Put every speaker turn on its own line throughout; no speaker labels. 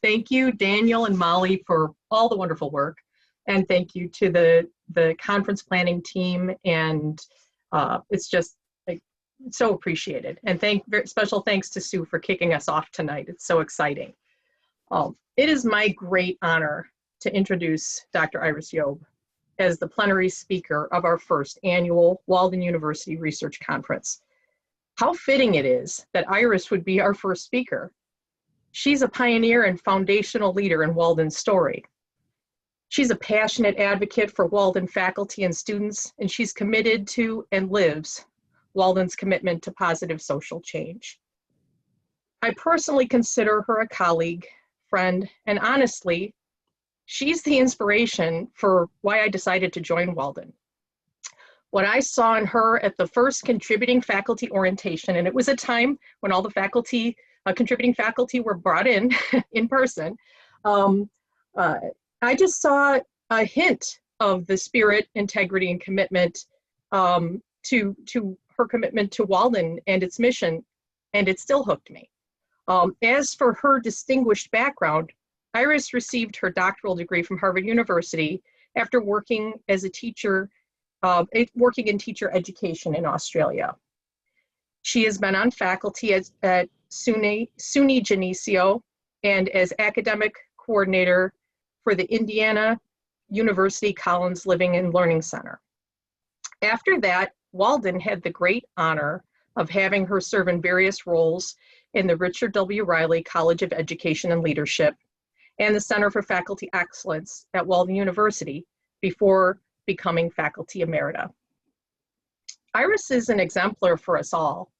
Thank you, Daniel and Molly, for all the wonderful work. And thank you to the conference planning team. And it's just so appreciated. And special thanks to Sue for kicking us off tonight. It's so exciting. It is my great honor to introduce Dr. Iris Yob as the plenary speaker of our first annual Walden University Research Conference. How fitting it is that Iris would be our first speaker. She's a pioneer and foundational leader in Walden's story. She's a passionate advocate for Walden faculty and students, and she's committed to and lives Walden's commitment to positive social change. I personally consider her a colleague, friend, and honestly, she's the inspiration for why I decided to join Walden. What I saw in her at the first contributing faculty orientation, and it was a time when all the faculty, contributing faculty were brought in person, I just saw a hint of the spirit, integrity, and commitment to her commitment to Walden and its mission, and it still hooked me. As for her distinguished background, Iris received her doctoral degree from Harvard University after working as a teacher, working in teacher education in Australia. She has been on faculty at SUNY Geneseo and as academic coordinator for the Indiana University Collins Living and Learning Center. After that, Walden had the great honor of having her serve in various roles in the Richard W. Riley College of Education and Leadership and the Center for Faculty Excellence at Walden University before becoming faculty emerita. Iris is an exemplar for us all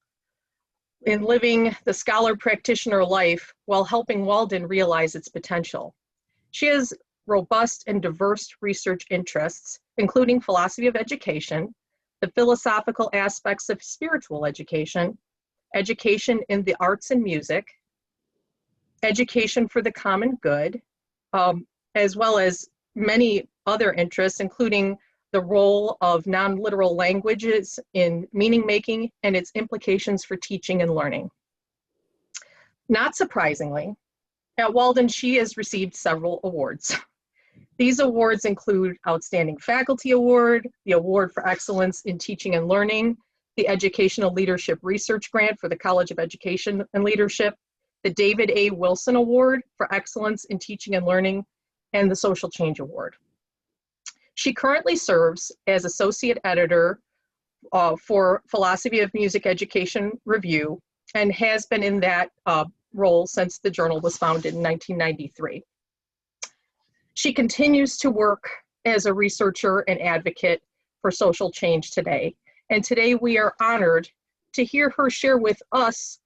in living the scholar practitioner life while helping Walden realize its potential. She has robust and diverse research interests, including philosophy of education, the philosophical aspects of spiritual education, education in the arts and music, education for the common good, as well as many other interests, including the role of non-literal languages in meaning making and its implications for teaching and learning. Not surprisingly, at Walden, she has received several awards. These awards include Outstanding Faculty Award, the Award for Excellence in Teaching and Learning, the Educational Leadership Research Grant for the College of Education and Leadership, the David A. Wilson Award for Excellence in Teaching and Learning, and the Social Change Award. She currently serves as Associate Editor for Philosophy of Music Education Review and has been in that role since the journal was founded in 1993. She continues to work as a researcher and advocate for social change today. And today we are honored to hear her share with us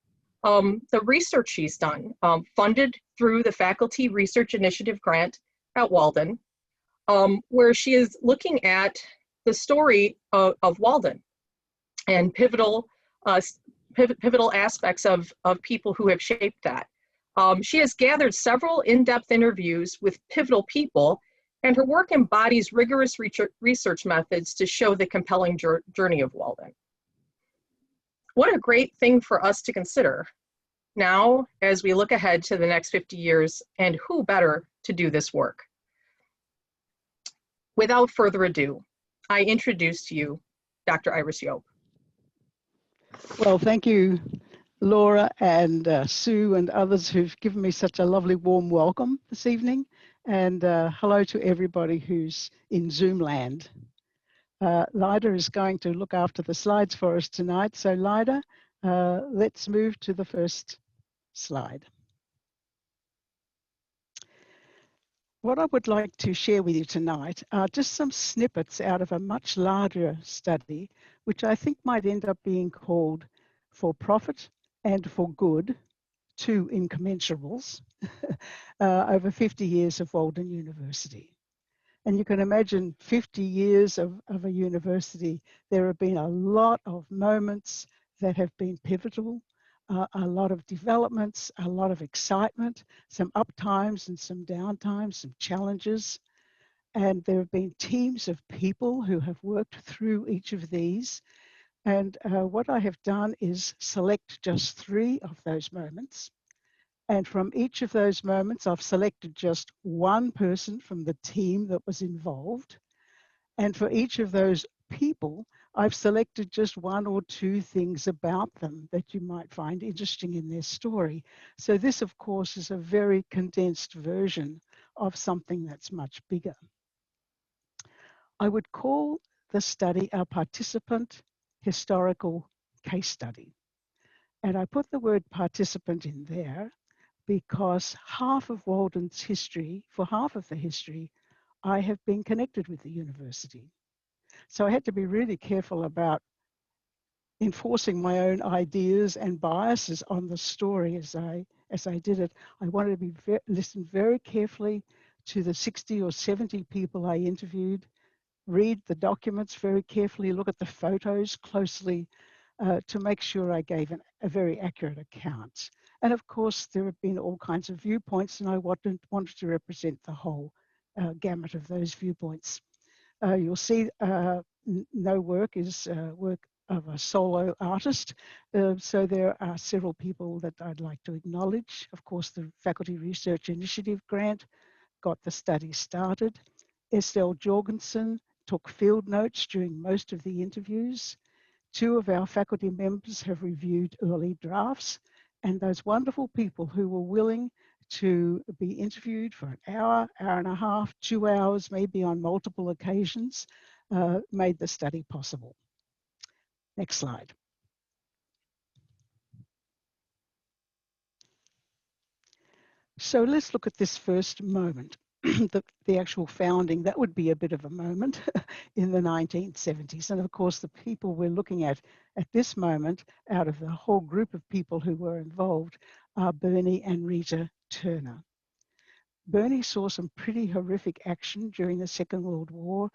the research she's done, funded through the Faculty Research Initiative Grant at Walden, where she is looking at the story of Walden and pivotal aspects of people who have shaped that. She has gathered several in-depth interviews with pivotal people, and her work embodies rigorous research methods to show the compelling journey of Walden. What a great thing for us to consider now as we look ahead to the next 50 years, and who better to do this work? Without further ado, I introduce to you Dr. Iris Yob.
Well, thank you, Laura and Sue and others who've given me such a lovely warm welcome this evening. And hello to everybody who's in Zoom land. Lyda is going to look after the slides for us tonight. So Lyda, let's move to the first slide. What I would like to share with you tonight are just some snippets out of a much larger study, which I think might end up being called For Profit and for Good, two incommensurables, over 50 years of Walden University. And you can imagine 50 years of a university, there have been a lot of moments that have been pivotal, a lot of developments, a lot of excitement, some up times and some down times, some challenges. And there have been teams of people who have worked through each of these. And what I have done is select just 3 of those moments And from each of those moments, I've selected just one person from the team that was involved. And for each of those people, I've selected just one or two things about them that you might find interesting in their story. So this, of course, is a very condensed version of something that's much bigger. I would call the study a participant historical case study. And I put the word participant in there because half of Walden's history, for half of the history, I have been connected with the university. So I had to be really careful about enforcing my own ideas and biases on the story as I did it. I wanted to listen very carefully to the 60 or 70 people I interviewed, read the documents very carefully, look at the photos closely to make sure I gave a very accurate account. And of course, there have been all kinds of viewpoints, and I wanted to represent the whole gamut of those viewpoints. You'll see no work is work of a solo artist. So there are several people that I'd like to acknowledge. Of course, the Faculty Research Initiative grant got the study started. Estelle Jorgensen took field notes during most of the interviews. Two of our faculty members have reviewed early drafts, and those wonderful people who were willing to be interviewed for an hour, hour and a half, 2 hours, maybe on multiple occasions, made the study possible. Next slide. So let's look at this first moment, the actual founding. That would be a bit of a moment in the 1970s. And of course, the people we're looking at this moment, out of the whole group of people who were involved, are Bernie and Rita Turner. Bernie saw some pretty horrific action during the Second World War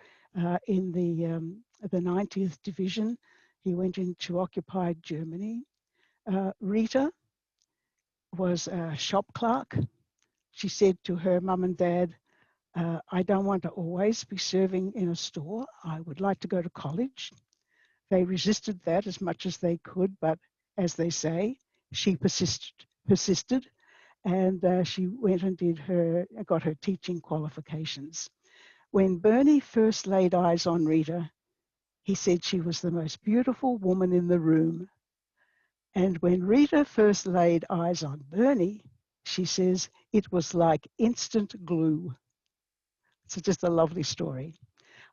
in the 90th Division. He went into occupied Germany. Rita was a shop clerk. She said to her mum and dad, I don't want to always be serving in a store. I would like to go to college. They resisted that as much as they could, but as they say, she persisted, and she went and got her teaching qualifications. When Bernie first laid eyes on Rita, he said she was the most beautiful woman in the room. And when Rita first laid eyes on Bernie, she says it was like instant glue. It's just a lovely story.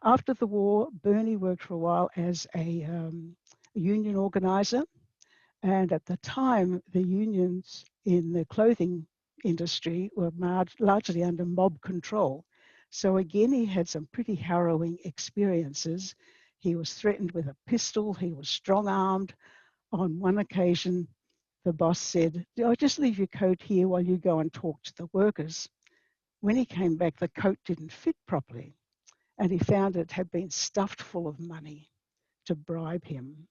After the war, Bernie worked for a while as a union organizer. And at the time, the unions in the clothing industry were largely under mob control. So again, he had some pretty harrowing experiences. He was threatened with a pistol. He was strong-armed. On one occasion, the boss said, "Oh, just leave your coat here while you go and talk to the workers." When he came back, the coat didn't fit properly, and he found it had been stuffed full of money to bribe him.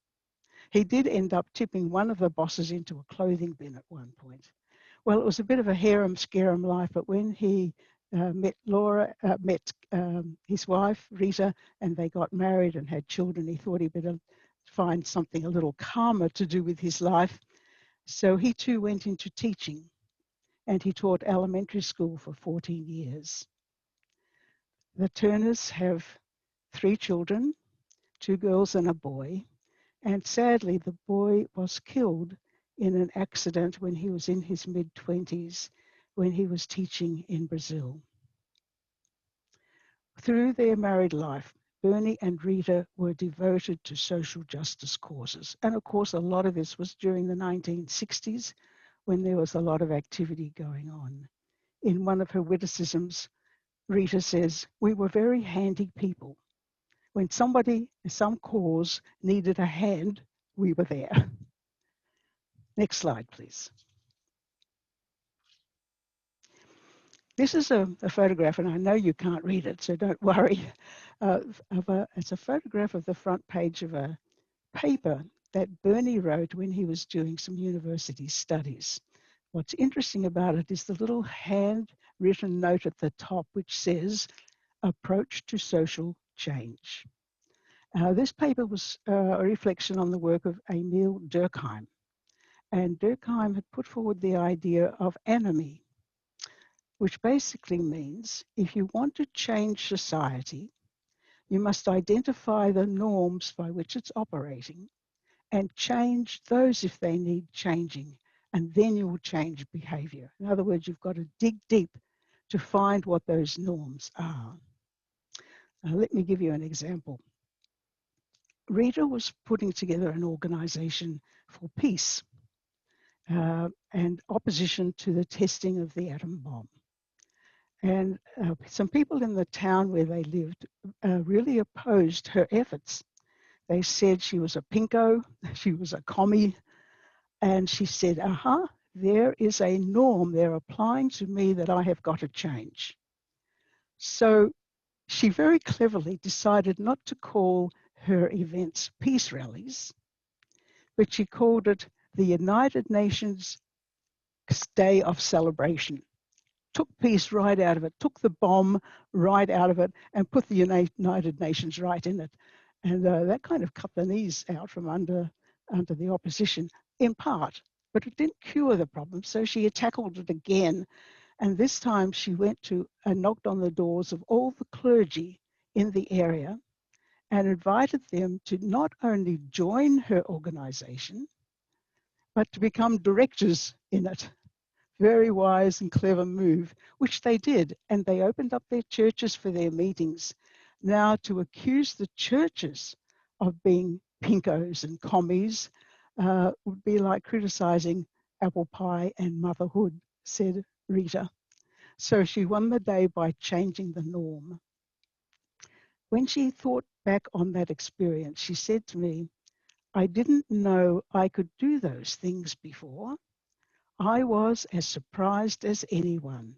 He did end up tipping one of the bosses into a clothing bin at one point. Well, it was a bit of a harem-scarum life, but when he met his wife, Rita, and they got married and had children, he thought he'd better find something a little calmer to do with his life. So he too went into teaching, and he taught elementary school for 14 years. The Turners have 3 children, 2 girls and a boy. And sadly, the boy was killed in an accident when he was in his mid-20s, when he was teaching in Brazil. Through their married life, Bernie and Rita were devoted to social justice causes. And of course, a lot of this was during the 1960s, when there was a lot of activity going on. In one of her witticisms, Rita says, "We were very handy people. When some cause needed a hand, we were there." Next slide, please. This is a photograph, and I know you can't read it, so don't worry. It's a photograph of the front page of a paper that Bernie wrote when he was doing some university studies. What's interesting about it is the little handwritten note at the top, which says, "Approach to social change." This paper was a reflection on the work of Emil Durkheim. And Durkheim had put forward the idea of anomie, which basically means if you want to change society, you must identify the norms by which it's operating and change those if they need changing, and then you will change behavior. In other words, you've got to dig deep to find what those norms are. Let me give you an example. Rita was putting together an organization for peace and opposition to the testing of the atom bomb. And some people in the town where they lived really opposed her efforts. They said she was a pinko, she was a commie, and she said, there is a norm they're applying to me that I have got to change. So she very cleverly decided not to call her events peace rallies, but she called it the United Nations Day of Celebration. Took peace right out of it, took the bomb right out of it, and put the United Nations right in it. And that kind of cut the knees out from under the opposition, in part. But it didn't cure the problem, so she tackled it again. And this time she went to and knocked on the doors of all the clergy in the area and invited them to not only join her organization, but to become directors in it. Very wise and clever move, which they did. And they opened up their churches for their meetings. Now, to accuse the churches of being pinkos and commies would be like criticizing apple pie and motherhood, said Rita. So she won the day by changing the norm. When she thought back on that experience, she said to me, I didn't know I could do those things before. I was as surprised as anyone,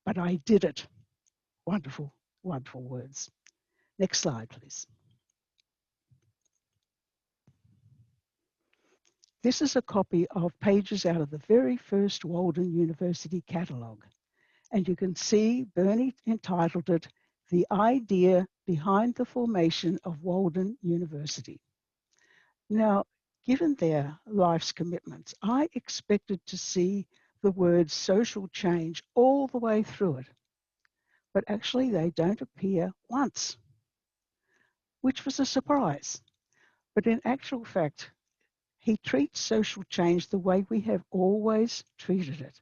but I did it. Wonderful, wonderful words. Next slide, please. This is a copy of pages out of the very first Walden University catalogue. And you can see Bernie entitled it, The Idea Behind the Formation of Walden University. Now, given their life's commitments, I expected to see the word social change all the way through it. But actually they don't appear once, which was a surprise. But in actual fact, he treats social change the way we have always treated it.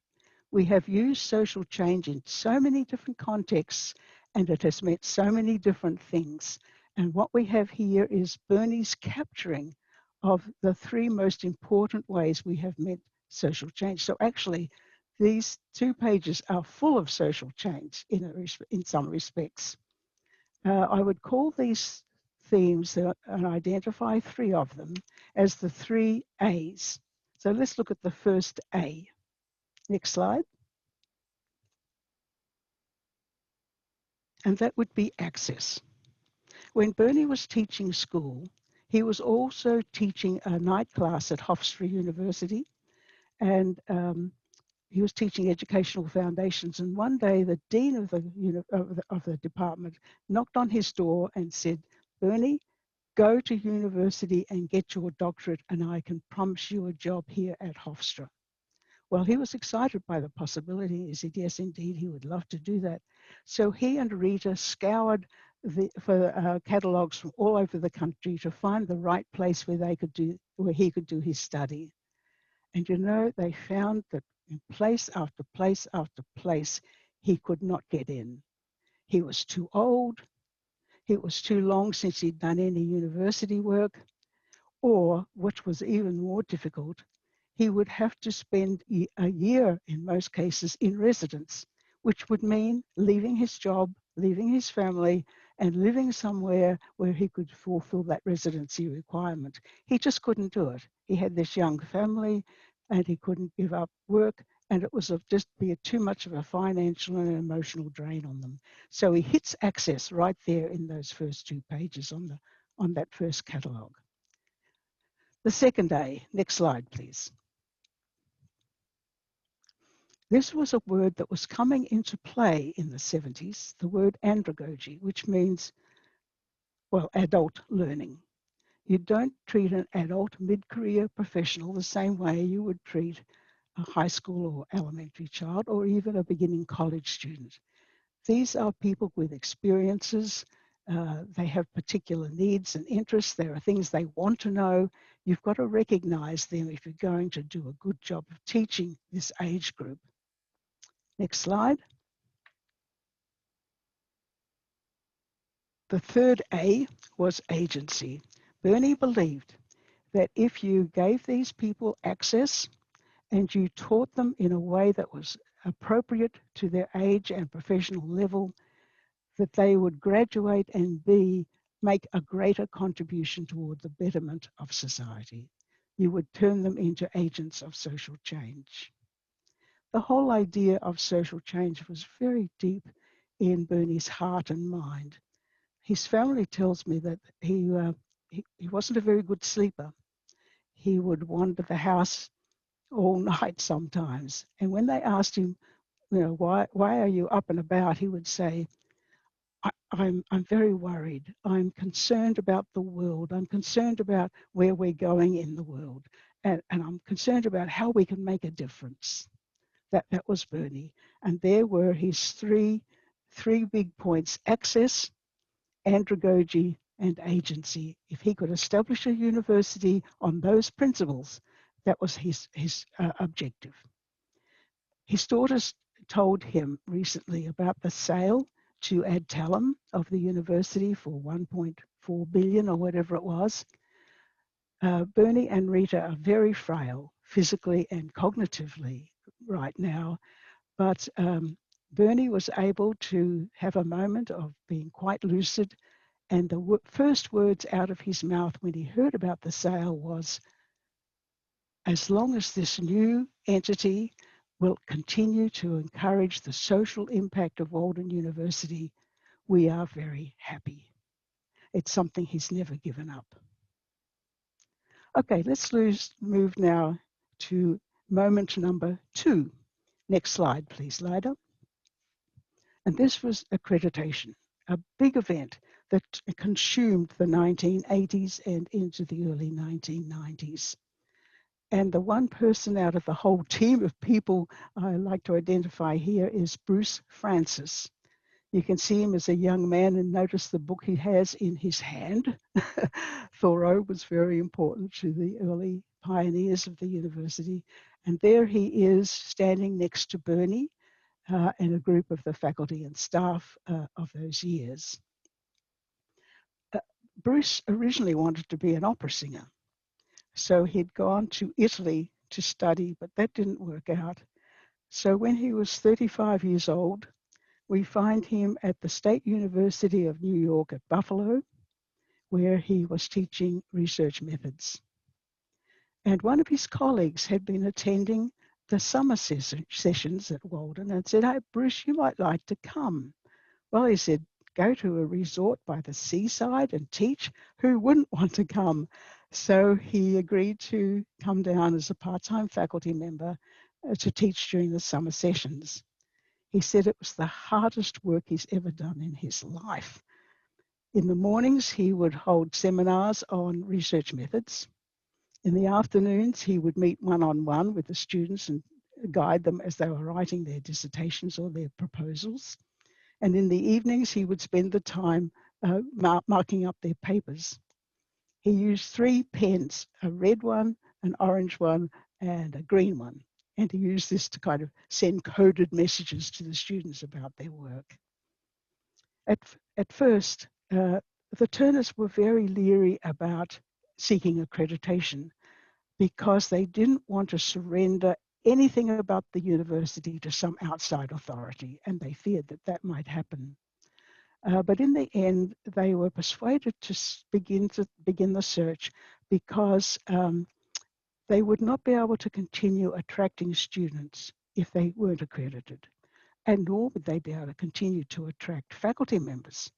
We have used social change in so many different contexts, and it has meant so many different things. And what we have here is Bernie's capturing of the three most important ways we have meant social change. So actually, these 2 pages are full of social change in some respects. I would call these themes and identify 3 of them as the 3 A's. So let's look at the first A. Next slide. And that would be access. When Bernie was teaching school, he was also teaching a night class at Hofstra University, and he was teaching educational foundations. And one day, the dean of the department knocked on his door and said, Bernie, go to university and get your doctorate, and I can promise you a job here at Hofstra. Well, he was excited by the possibility. He said, yes, indeed, he would love to do that. So he and Rita scoured for catalogues from all over the country to find the right place where he could do his study. And you know, they found that in place after place after place, he could not get in. He was too old. It was too long since he'd done any university work, or, which was even more difficult, he would have to spend a year in most cases in residence, which would mean leaving his job, leaving his family, and living somewhere where he could fulfill that residency requirement. He just couldn't do it. He had this young family and he couldn't give up work, and it was just be too much of a financial and emotional drain on them. So he hits access right there in those first 2 pages on that first catalogue. The second A, next slide, please. This was a word that was coming into play in the 70s, the word andragogy, which means, well, adult learning. You don't treat an adult mid-career professional the same way you would treat a high school or elementary child, or even a beginning college student. These are people with experiences. They have particular needs and interests. There are things they want to know. You've got to recognize them if you're going to do a good job of teaching this age group. Next slide. The third A was agency. Bernie believed that if you gave these people access and you taught them in a way that was appropriate to their age and professional level, that they would graduate and make a greater contribution toward the betterment of society. You would turn them into agents of social change. The whole idea of social change was very deep in Bernie's heart and mind. His family tells me that he wasn't a very good sleeper. He would wander the house all night sometimes. And when they asked him, why are you up and about? He would say, I'm very worried. I'm concerned about the world. I'm concerned about where we're going in the world. And I'm concerned about how we can make a difference. That was Bernie. And there were his three big points: access, andragogy, and agency. If he could establish a university on those principles, that was his objective. His daughters told him recently about the sale to Adtalem of the university for 1.4 billion or whatever it was. Bernie and Rita are very frail physically and cognitively right now, but Bernie was able to have a moment of being quite lucid, and the first words out of his mouth when he heard about the sale was, as long as this new entity will continue to encourage the social impact of Walden University, we are very happy. It's something he's never given up. Okay, let's move now to moment number 2. Next slide, please, Lida. And this was accreditation, a big event that consumed the 1980s and into the early 1990s. And the one person out of the whole team of people I like to identify here is Bruce Francis. You can see him as a young man and notice the book he has in his hand. Thoreau was very important to the early pioneers of the university. And there he is standing next to Bernie and a group of the faculty and staff of those years. Bruce originally wanted to be an opera singer. So he'd gone to Italy to study, but that didn't work out. So when he was 35 years old, we find him at the State University of New York at Buffalo, where he was teaching research methods. And one of his colleagues had been attending the summer sessions at Walden and said, "Hey, Bruce, you might like to come." Well, he said, "Go to a resort by the seaside and teach? Who wouldn't want to come?" So he agreed to come down as a part-time faculty member to teach during the summer sessions. He said it was the hardest work he's ever done in his life. In the mornings, he would hold seminars on research methods. In the afternoons, he would meet one-on-one with the students and guide them as they were writing their dissertations or their proposals. And in the evenings, he would spend the time marking up their papers. He used 3 pens, a red one, an orange one, and a green one. And he used this to kind of send coded messages to the students about their work. At first, the Turners were very leery about seeking accreditation because they didn't want to surrender anything about the university to some outside authority, and they feared that that might happen. But in the end, they were persuaded to begin the search because they would not be able to continue attracting students if they weren't accredited, and nor would they be able to continue to attract faculty members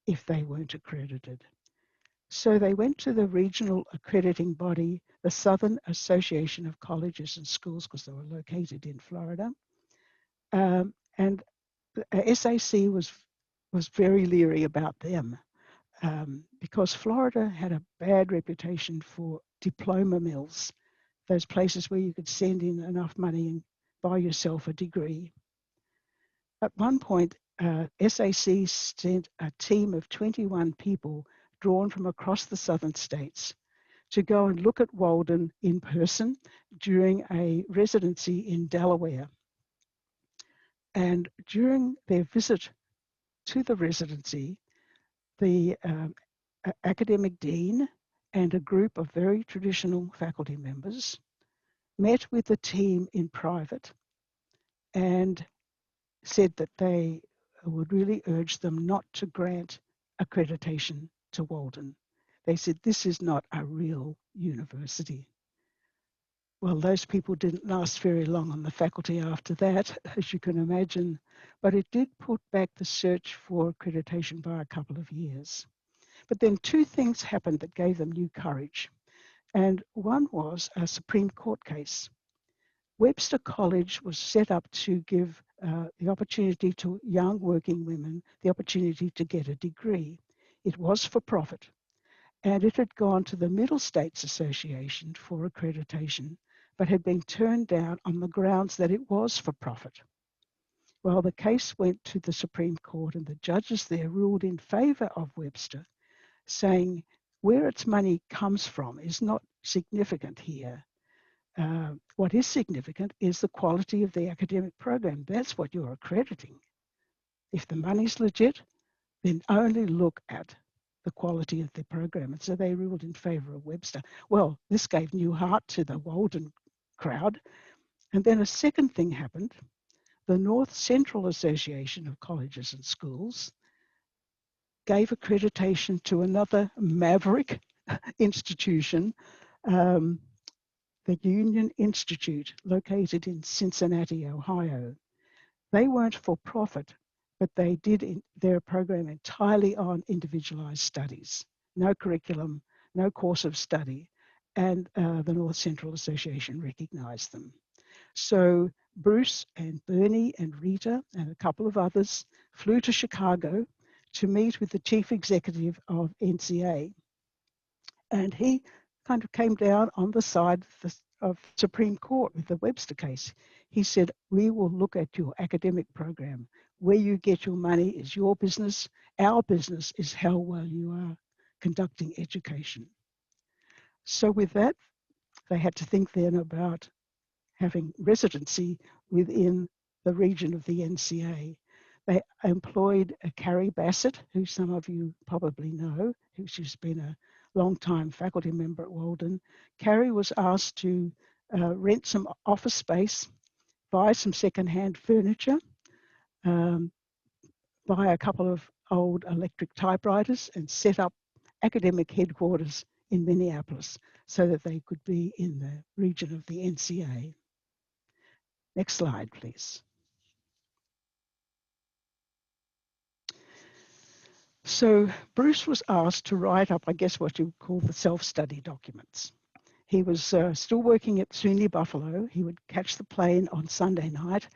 if they weren't accredited. So they went to the regional accrediting body, the Southern Association of Colleges and Schools, because they were located in Florida. And SAC was very leery about them. because Florida had a bad reputation for diploma mills, those places where you could send in enough money and buy yourself a degree. At one point, SAC sent a team of 21 people drawn from across the southern states to go and look at Walden in person during a residency in Delaware. And during their visit to the residency, the academic dean and a group of very traditional faculty members met with the team in private and said that they would really urge them not to grant accreditation to Walden. They said, this is not a real university. Well, those people didn't last very long on the faculty after that, as you can imagine, but it did put back the search for accreditation by a couple of years. But then two things happened that gave them new courage. And one was a Supreme Court case. Webster College was set up to give the opportunity to young working women the opportunity to get a degree. It was for profit, and it had gone to the Middle States Association for accreditation, but had been turned down on the grounds that it was for profit. Well, the case went to the Supreme Court, and the judges there ruled in favor of Webster, saying where its money comes from is not significant here. What is significant is the quality of the academic program. That's what you're accrediting. If the money's legit, then only look at the quality of the program. And so they ruled in favor of Webster. Well, this gave new heart to the Walden crowd. And then a second thing happened. The North Central Association of Colleges and Schools gave accreditation to another maverick institution, the Union Institute, located in Cincinnati, Ohio. They weren't for profit, but they did their program entirely on individualized studies, no curriculum, no course of study, and the North Central Association recognized them. So Bruce and Bernie and Rita and a couple of others flew to Chicago to meet with the chief executive of NCA. And he kind of came down on the side of the Supreme Court with the Webster case. He said, we will look at your academic program. Where you get your money is your business. Our business is how well you are conducting education. So with that, they had to think then about having residency within the region of the NCA. They employed Carrie Bassett, who some of you probably know, who's been a long-time faculty member at Walden. Carrie was asked to rent some office space, buy some second-hand furniture, buy a couple of old electric typewriters, and set up academic headquarters in Minneapolis so that they could be in the region of the NCA. Next slide, please. So Bruce was asked to write up, I guess, what you call the self-study documents. He was still working at SUNY Buffalo. He would catch the plane on Sunday night,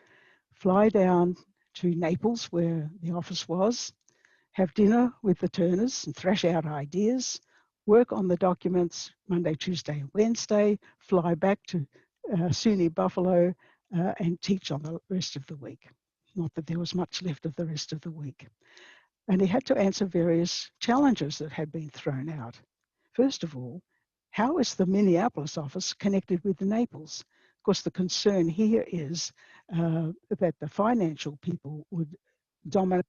fly down to Naples, where the office was, have dinner with the Turners and thrash out ideas, work on the documents Monday, Tuesday, and Wednesday, fly back to SUNY Buffalo and teach on the rest of the week. Not that there was much left of the rest of the week. And he had to answer various challenges that had been thrown out. First of all, how is the Minneapolis office connected with the Naples? Of course, the concern here is that the financial people would dominate.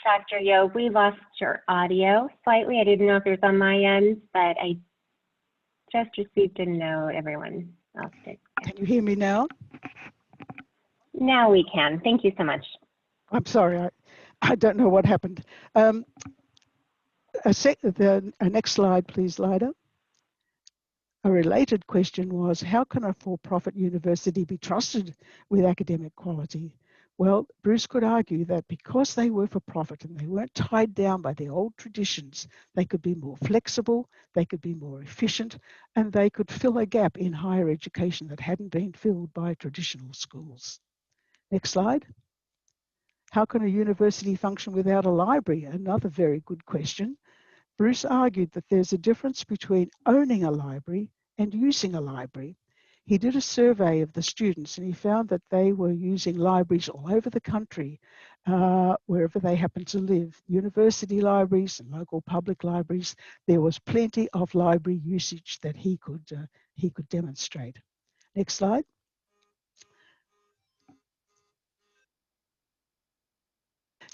Dr. Yo, we lost your audio slightly. I didn't know if it was on my end, but I just received a note. Everyone else did.
Can you hear me now?
Now we can. Thank you so much.
I'm sorry, I don't know what happened. The next slide, please, Lida. A related question was, how can a for-profit university be trusted with academic quality? Well, Bruce could argue that because they were for profit and they weren't tied down by the old traditions, they could be more flexible, they could be more efficient, and they could fill a gap in higher education that hadn't been filled by traditional schools. Next slide. How can a university function without a library? Another very good question. Bruce argued that there's a difference between owning a library and using a library. He did a survey of the students and he found that they were using libraries all over the country, wherever they happened to live. University libraries and local public libraries. There was plenty of library usage that he could demonstrate. Next slide.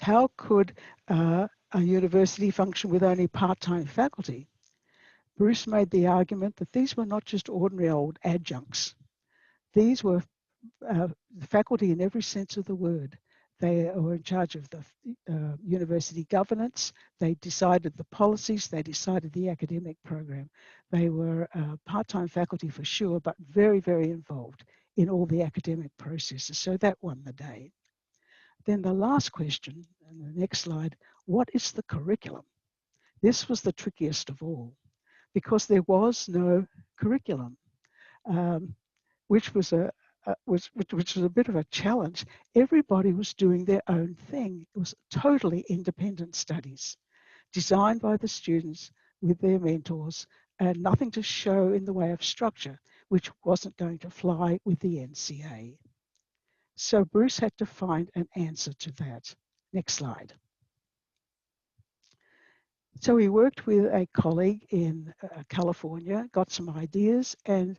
How could a university function with only part-time faculty? Bruce made the argument that these were not just ordinary old adjuncts. These were faculty in every sense of the word. They were in charge of the university governance. They decided the policies. They decided the academic program. They were part-time faculty for sure, but very, very involved in all the academic processes. So that won the day. Then the last question, and the next slide, what is the curriculum? This was the trickiest of all because there was no curriculum, which was a bit of a challenge. Everybody was doing their own thing. It was totally independent studies, designed by the students with their mentors, and nothing to show in the way of structure, which wasn't going to fly with the NCA. So Bruce had to find an answer to that. Next slide. So he worked with a colleague in California, got some ideas, and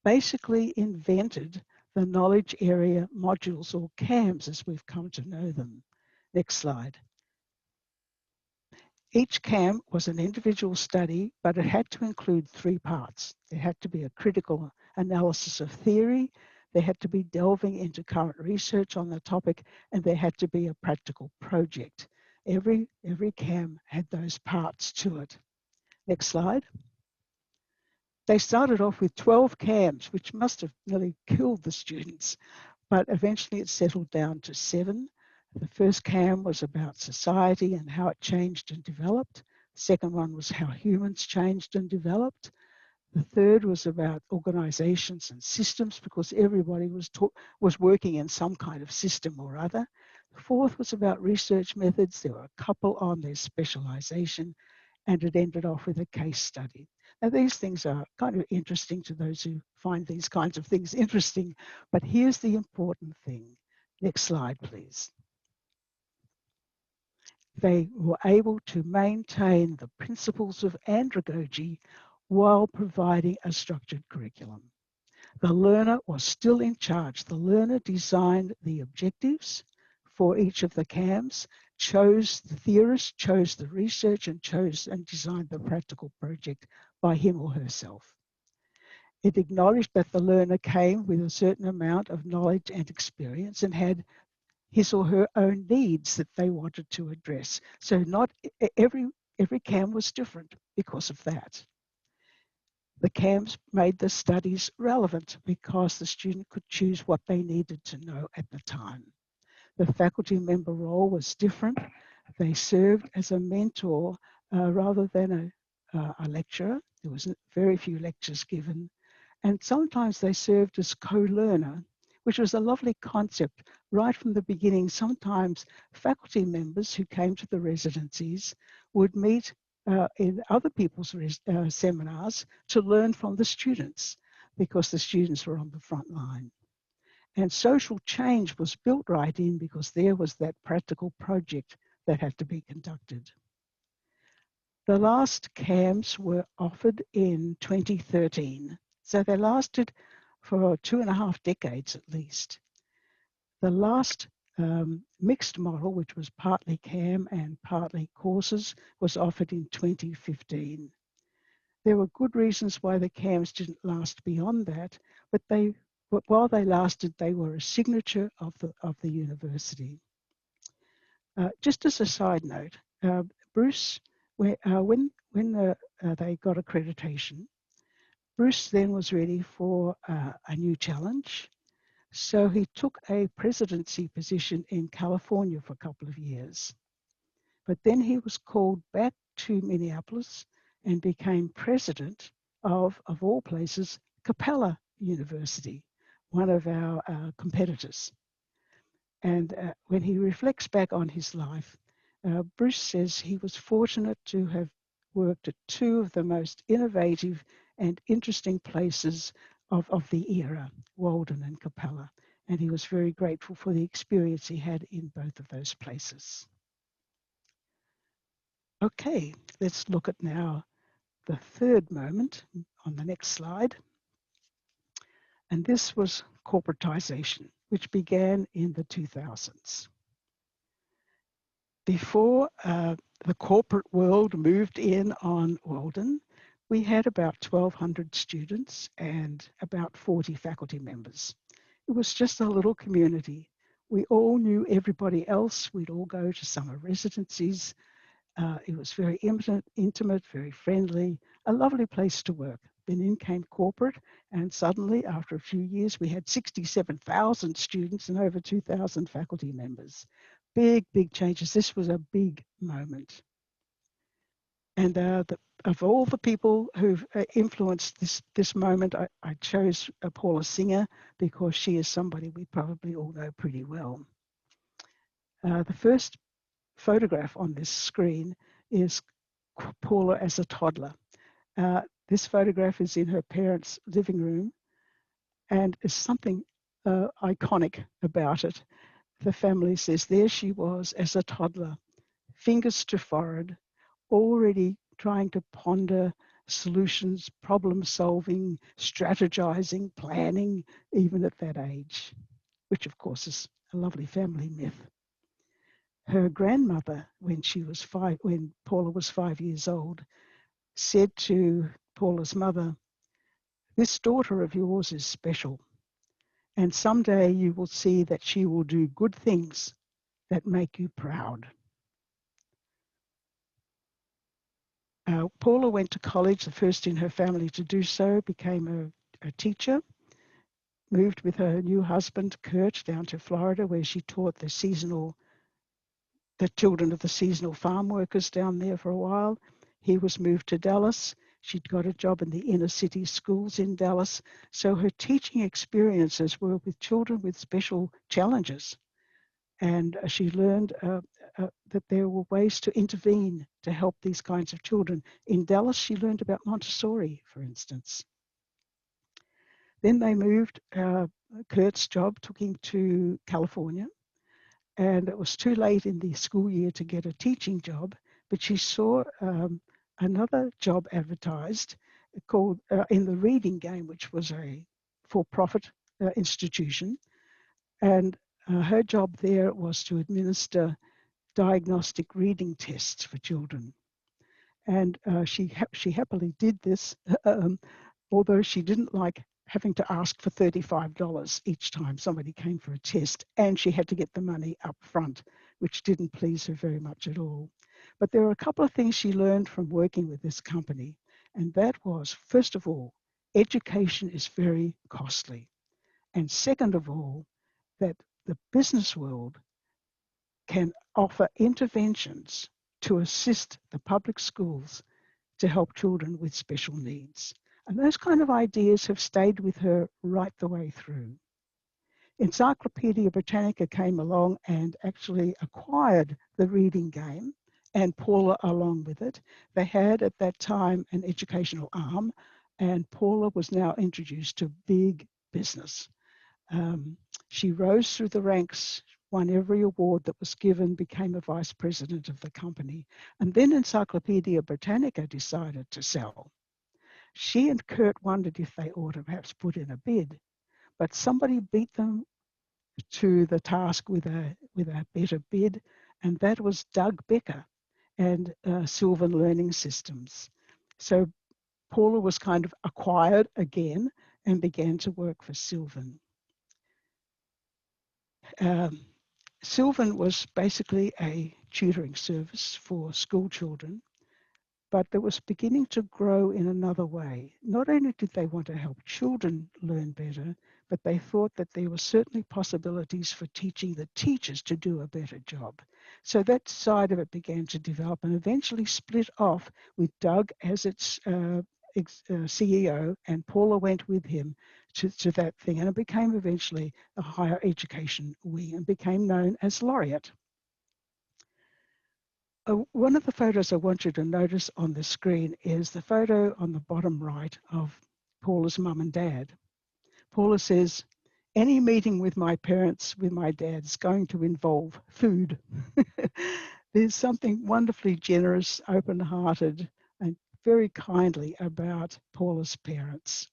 basically invented the knowledge area modules, or KAMs as we've come to know them. Next slide. Each KAM was an individual study, but it had to include 3 parts. There had to be a critical analysis of theory, there had to be delving into current research on the topic, and there had to be a practical project. Every KAM had those parts to it. Next slide. They started off with 12 KAMs, which must have nearly killed the students, but eventually it settled down to 7. The first KAM was about society and how it changed and developed. The second one was how humans changed and developed. The third was about organizations and systems, because everybody was working in some kind of system or other. The fourth was about research methods. There were a couple on their specialization, and it ended off with a case study. Now, these things are kind of interesting to those who find these kinds of things interesting, but here's the important thing. Next slide, please. They were able to maintain the principles of andragogy while providing a structured curriculum. The learner was still in charge. The learner designed the objectives for each of the KAMs, chose the theorist, chose the research, and designed the practical project by him or herself. It acknowledged that the learner came with a certain amount of knowledge and experience and had his or her own needs that they wanted to address. So not every KAM was different because of that. The KAMs made the studies relevant because the student could choose what they needed to know at the time. The faculty member role was different. They served as a mentor rather than a lecturer. There was very few lectures given. And sometimes they served as co-learner, which was a lovely concept right from the beginning. Sometimes faculty members who came to the residencies would meet in other people's seminars to learn from the students, because the students were on the front line. And social change was built right in because there was that practical project that had to be conducted. The last KAMs were offered in 2013. So they lasted for 2.5 decades at least. The last mixed model, which was partly KAM and partly courses, was offered in 2015. There were good reasons why the KAMs didn't last beyond that, but while they lasted, they were a signature of the university. Just as a side note, Bruce, when they got accreditation, Bruce then was ready for a new challenge. So he took a presidency position in California for a couple of years. But then he was called back to Minneapolis and became president of all places, Capella University, one of our competitors. And when he reflects back on his life, Bruce says he was fortunate to have worked at two of the most innovative and interesting places of the era, Walden and Capella. And he was very grateful for the experience he had in both of those places. Okay, let's look at now the third moment on the next slide. And this was corporatization, which began in the 2000s. Before the corporate world moved in on Walden, we had about 1,200 students and about 40 faculty members. It was just a little community. We all knew everybody else. We'd all go to summer residencies. It was very intimate, very friendly, a lovely place to work. Then in came corporate, and suddenly, after a few years, we had 67,000 students and over 2,000 faculty members. Big, big changes. This was a big moment. And of all the people who've influenced this moment, I chose Paula Singer because she is somebody we probably all know pretty well. The first photograph on this screen is Paula as a toddler. This photograph is in her parents' living room, and there's something iconic about it. The family says there she was as a toddler, fingers to forehead, already trying to ponder solutions, problem solving, strategizing, planning, even at that age, which of course is a lovely family myth. Her grandmother, when Paula was 5 years old, said to Paula's mother, "This daughter of yours is special, and someday you will see that she will do good things that make you proud." Paula went to college, the first in her family to do so, became a teacher, moved with her new husband, Kurt, down to Florida, where she taught the children of the seasonal farm workers down there for a while. He was moved to Dallas. She'd got a job in the inner city schools in Dallas. So her teaching experiences were with children with special challenges. And she learned that there were ways to intervene to help these kinds of children. In Dallas, she learned about Montessori, for instance. Then they moved, Kurt's job took him to California, and it was too late in the school year to get a teaching job, but she saw another job advertised called in the Reading Game, which was a for-profit institution. And her job there was to administer diagnostic reading tests for children. And she happily did this, although she didn't like having to ask for $35 each time somebody came for a test, and she had to get the money up front, which didn't please her very much at all. But there are a couple of things she learned from working with this company, and that was, first of all, education is very costly. And second of all, that the business world can offer interventions to assist the public schools to help children with special needs. And those kind of ideas have stayed with her right the way through. Encyclopedia Britannica came along and actually acquired the Reading Game, and Paula along with it. They had at that time an educational arm, and Paula was now introduced to big business. She rose through the ranks, won every award that was given, became a vice president of the company. And then Encyclopedia Britannica decided to sell. She and Kurt wondered if they ought to perhaps put in a bid, but somebody beat them to the task with a better bid, and that was Doug Becker and Sylvan Learning Systems. So Paula was kind of acquired again and began to work for Sylvan. Sylvan was basically a tutoring service for school children. but it was beginning to grow in another way. Not only did they want to help children learn better, but they thought that there were certainly possibilities for teaching the teachers to do a better job. So that side of it began to develop and eventually split off with Doug as its CEO, and Paula went with him to that thing, and it became eventually a higher education wing and became known as Laureate. One of the photos I want you to notice on the screen is the photo on the bottom right of Paula's mum and dad. Paula says, any meeting with my parents, with my dad, is going to involve food. There's something wonderfully generous, open-hearted, and very kindly about Paula's parents.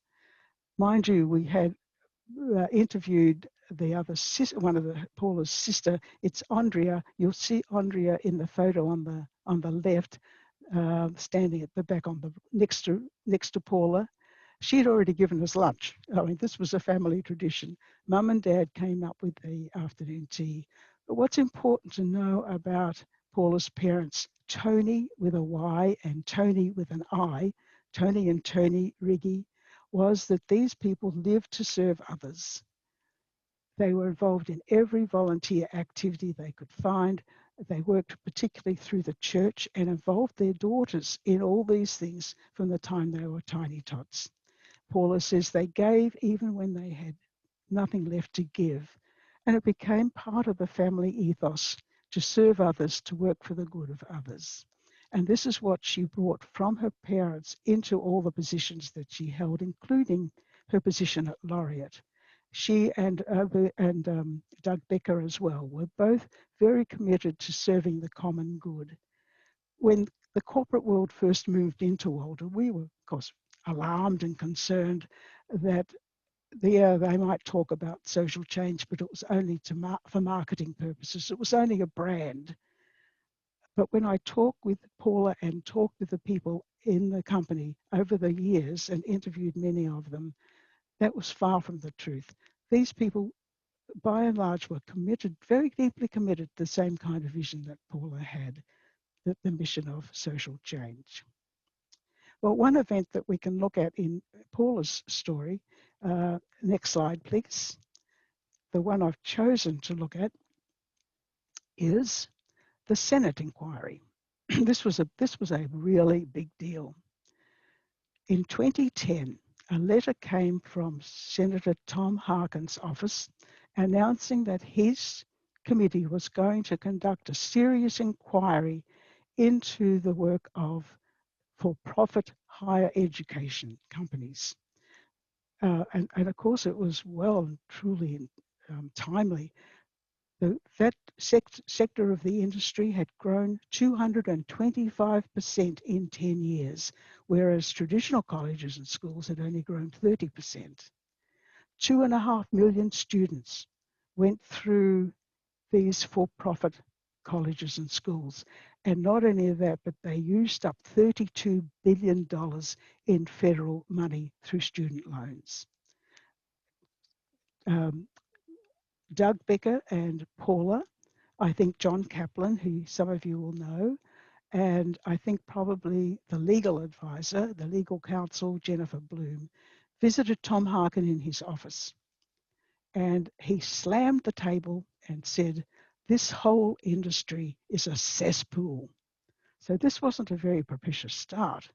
Mind you, we had interviewed the other one of Paula's sister. It's Andrea. You'll see Andrea in the photo on the left, standing at the back on the next to Paula. She'd already given us lunch. I mean, this was a family tradition. Mum and Dad came up with the afternoon tea. But what's important to know about Paula's parents, Tony with a Y and Tony with an I, Tony and Tony Riggy, was that these people lived to serve others. They were involved in every volunteer activity they could find. They worked particularly through the church and involved their daughters in all these things from the time they were tiny tots. Paula says they gave even when they had nothing left to give. And it became part of the family ethos to serve others, to work for the good of others. And this is what she brought from her parents into all the positions that she held, including her position at Laureate. She and Doug Becker as well were both very committed to serving the common good. When the corporate world first moved into Walden, we were, of course, alarmed and concerned that they might talk about social change, but it was only for marketing purposes. It was only a brand. But when I talked with Paula and talked with the people in the company over the years and interviewed many of them, that was far from the truth. These people, by and large, were committed, very deeply committed to the same kind of vision that Paula had, the mission of social change. Well, one event that we can look at in Paula's story, next slide, please. The one I've chosen to look at is the Senate inquiry. This was a really big deal. In 2010, a letter came from Senator Tom Harkin's office announcing that his committee was going to conduct a serious inquiry into the work of for-profit higher education companies. And of course, it was well and truly timely. That sector of the industry had grown 225% in 10 years, whereas traditional colleges and schools had only grown 30%. 2.5 million students went through these for-profit colleges and schools. And not only that, but they used up $32 billion in federal money through student loans. Doug Becker and Paula, I think John Kaplan, who some of you will know, and I think probably the legal advisor, the legal counsel, Jennifer Bloom, visited Tom Harkin in his office. And he slammed the table and said, this whole industry is a cesspool. So this wasn't a very propitious start.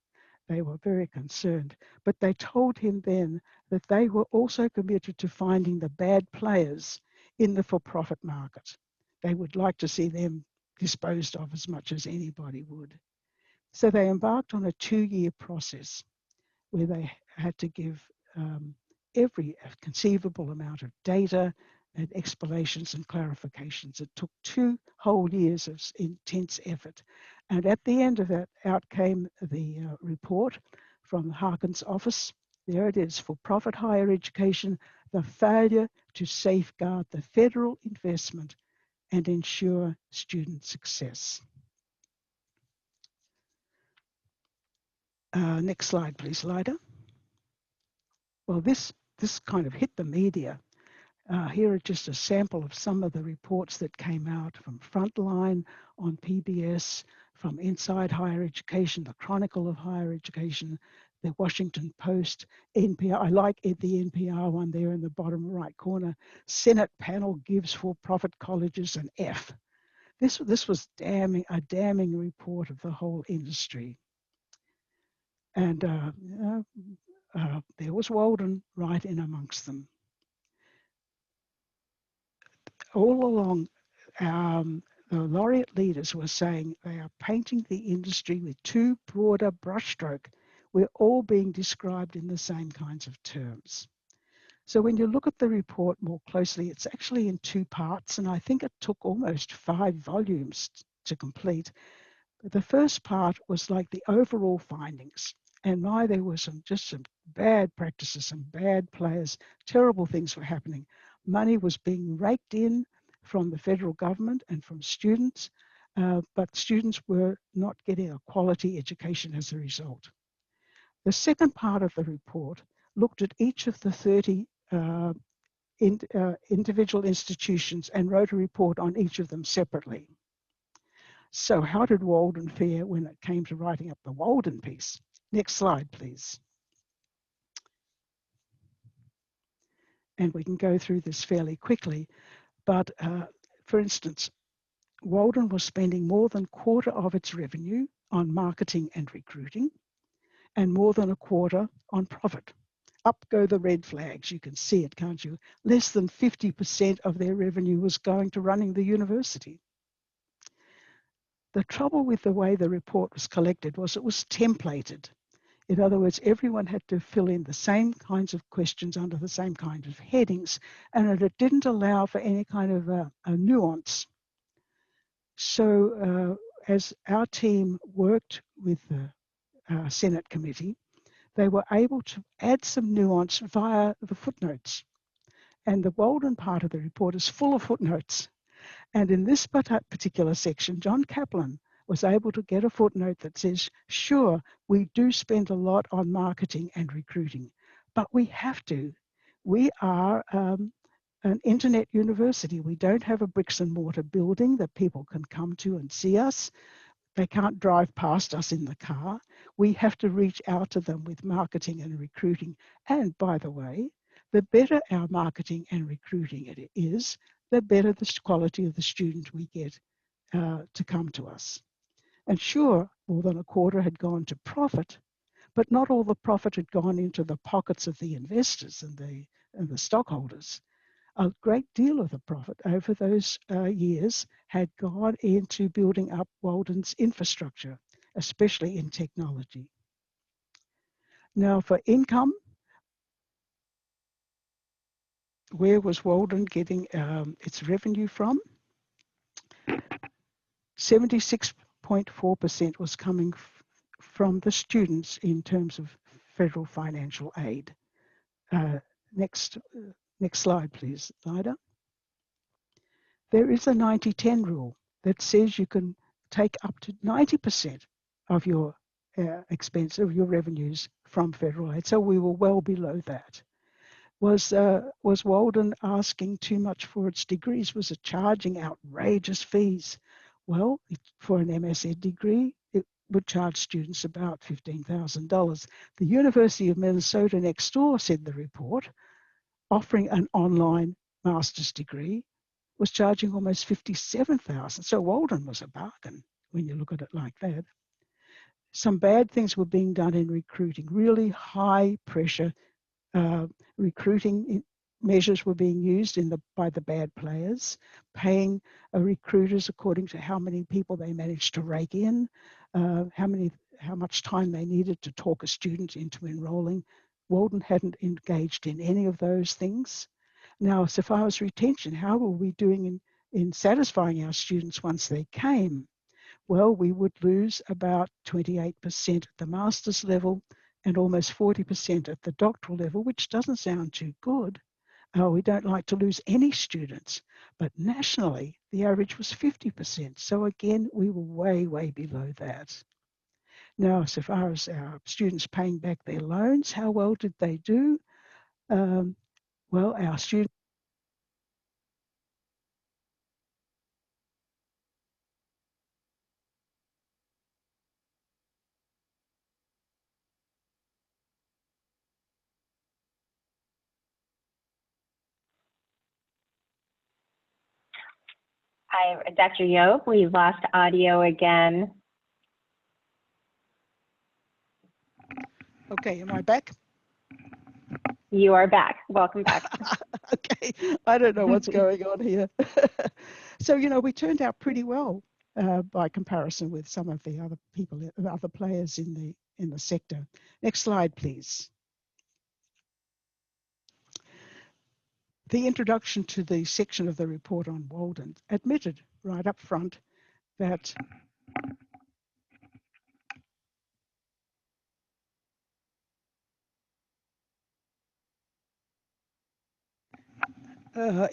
They were very concerned, but they told him then that they were also committed to finding the bad players in the for-profit market. They would like to see them disposed of as much as anybody would. So they embarked on a 2-year process where they had to give every conceivable amount of data and explanations and clarifications. It took 2 whole years of intense effort. And at the end of that, out came the report from Harkin's office. There it is, for-profit higher education, the failure to safeguard the federal investment and ensure student success. Next slide, please, Lida. Well, this kind of hit the media. Here are just a sample of some of the reports that came out from Frontline on PBS, from Inside Higher Education, the Chronicle of Higher Education, the Washington Post, NPR. I like it, the NPR one there in the bottom right corner. Senate panel gives for-profit colleges an F. This was a damning report of the whole industry. And there was Walden right in amongst them. All along, the laureate leaders were saying they are painting the industry with too broad a brushstroke. We're all being described in the same kinds of terms. So when you look at the report more closely, it's actually in two parts, and I think it took almost 5 volumes to complete. The first part was like the overall findings, and there were just some bad practices, some bad players, terrible things were happening. Money was being raked in from the federal government and from students, but students were not getting a quality education as a result. The second part of the report looked at each of the 30 individual institutions and wrote a report on each of them separately. So how did Walden fare when it came to writing up the Walden piece? Next slide, please. And we can go through this fairly quickly, but for instance, Walden was spending more than a quarter of its revenue on marketing and recruiting, and more than a quarter on profit. Up go the red flags. You can see it, can't you? Less than 50% of their revenue was going to running the university. The trouble with the way the report was collected was it was templated. In other words, everyone had to fill in the same kinds of questions under the same kind of headings, and it didn't allow for any kind of a nuance. So as our team worked with the Senate committee, they were able to add some nuance via the footnotes. And the Walden part of the report is full of footnotes. And in this particular section, John Kaplan was able to get a footnote that says, sure, we do spend a lot on marketing and recruiting, but we have to. We are an internet university. We don't have a bricks and mortar building that people can come to and see us. They can't drive past us in the car. We have to reach out to them with marketing and recruiting. And by the way, the better our marketing and recruiting it is, the better the quality of the student we get to come to us. And sure, more than a quarter had gone to profit, but not all the profit had gone into the pockets of the investors and the stockholders. A great deal of the profit over those years had gone into building up Walden's infrastructure, especially in technology. Now for income, where was Walden getting its revenue from? 76.4% was coming from the students in terms of federal financial aid. Next slide, please, Ida. There is a 90-10 rule that says you can take up to 90% of your expense of your revenues from federal aid. So we were well below that. Was Walden asking too much for its degrees? Was it charging outrageous fees? Well, for an MSc degree, it would charge students about $15,000. The University of Minnesota next door, said the report, offering an online master's degree, was charging almost $57,000. So Walden was a bargain when you look at it like that. Some bad things were being done in recruiting. Really high pressure recruiting measures were being used by the bad players, paying recruiters according to how many people they managed to rake in, how much time they needed to talk a student into enrolling. Walden hadn't engaged in any of those things. Now, so far as retention, how were we doing in satisfying our students once they came? Well, we would lose about 28% at the master's level and almost 40% at the doctoral level, which doesn't sound too good. We don't like to lose any students, but nationally, the average was 50%. So again, we were way, way below that. Now, so far as our students paying back their loans, how well did they do? Well, our students
Dr. Yob, we lost audio again.
Okay, am I back?
You are back. Welcome back.
Okay, I don't know what's going on here. So, you know, we turned out pretty well by comparison with some of the other people, other players in the sector. Next slide, please. The introduction to the section of the report on Walden admitted right up front that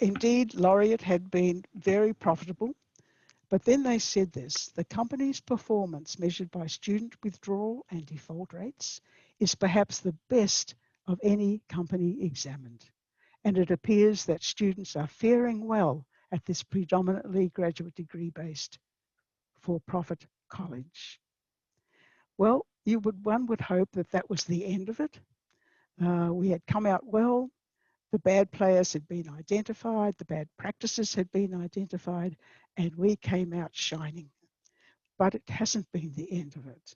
indeed Laureate had been very profitable, but then they said this: the company's performance measured by student withdrawal and default rates is perhaps the best of any company examined. And it appears that students are faring well at this predominantly graduate degree-based for-profit college. Well, one would hope that that was the end of it. We had come out well. The bad players had been identified, the bad practices had been identified, and we came out shining. But it hasn't been the end of it.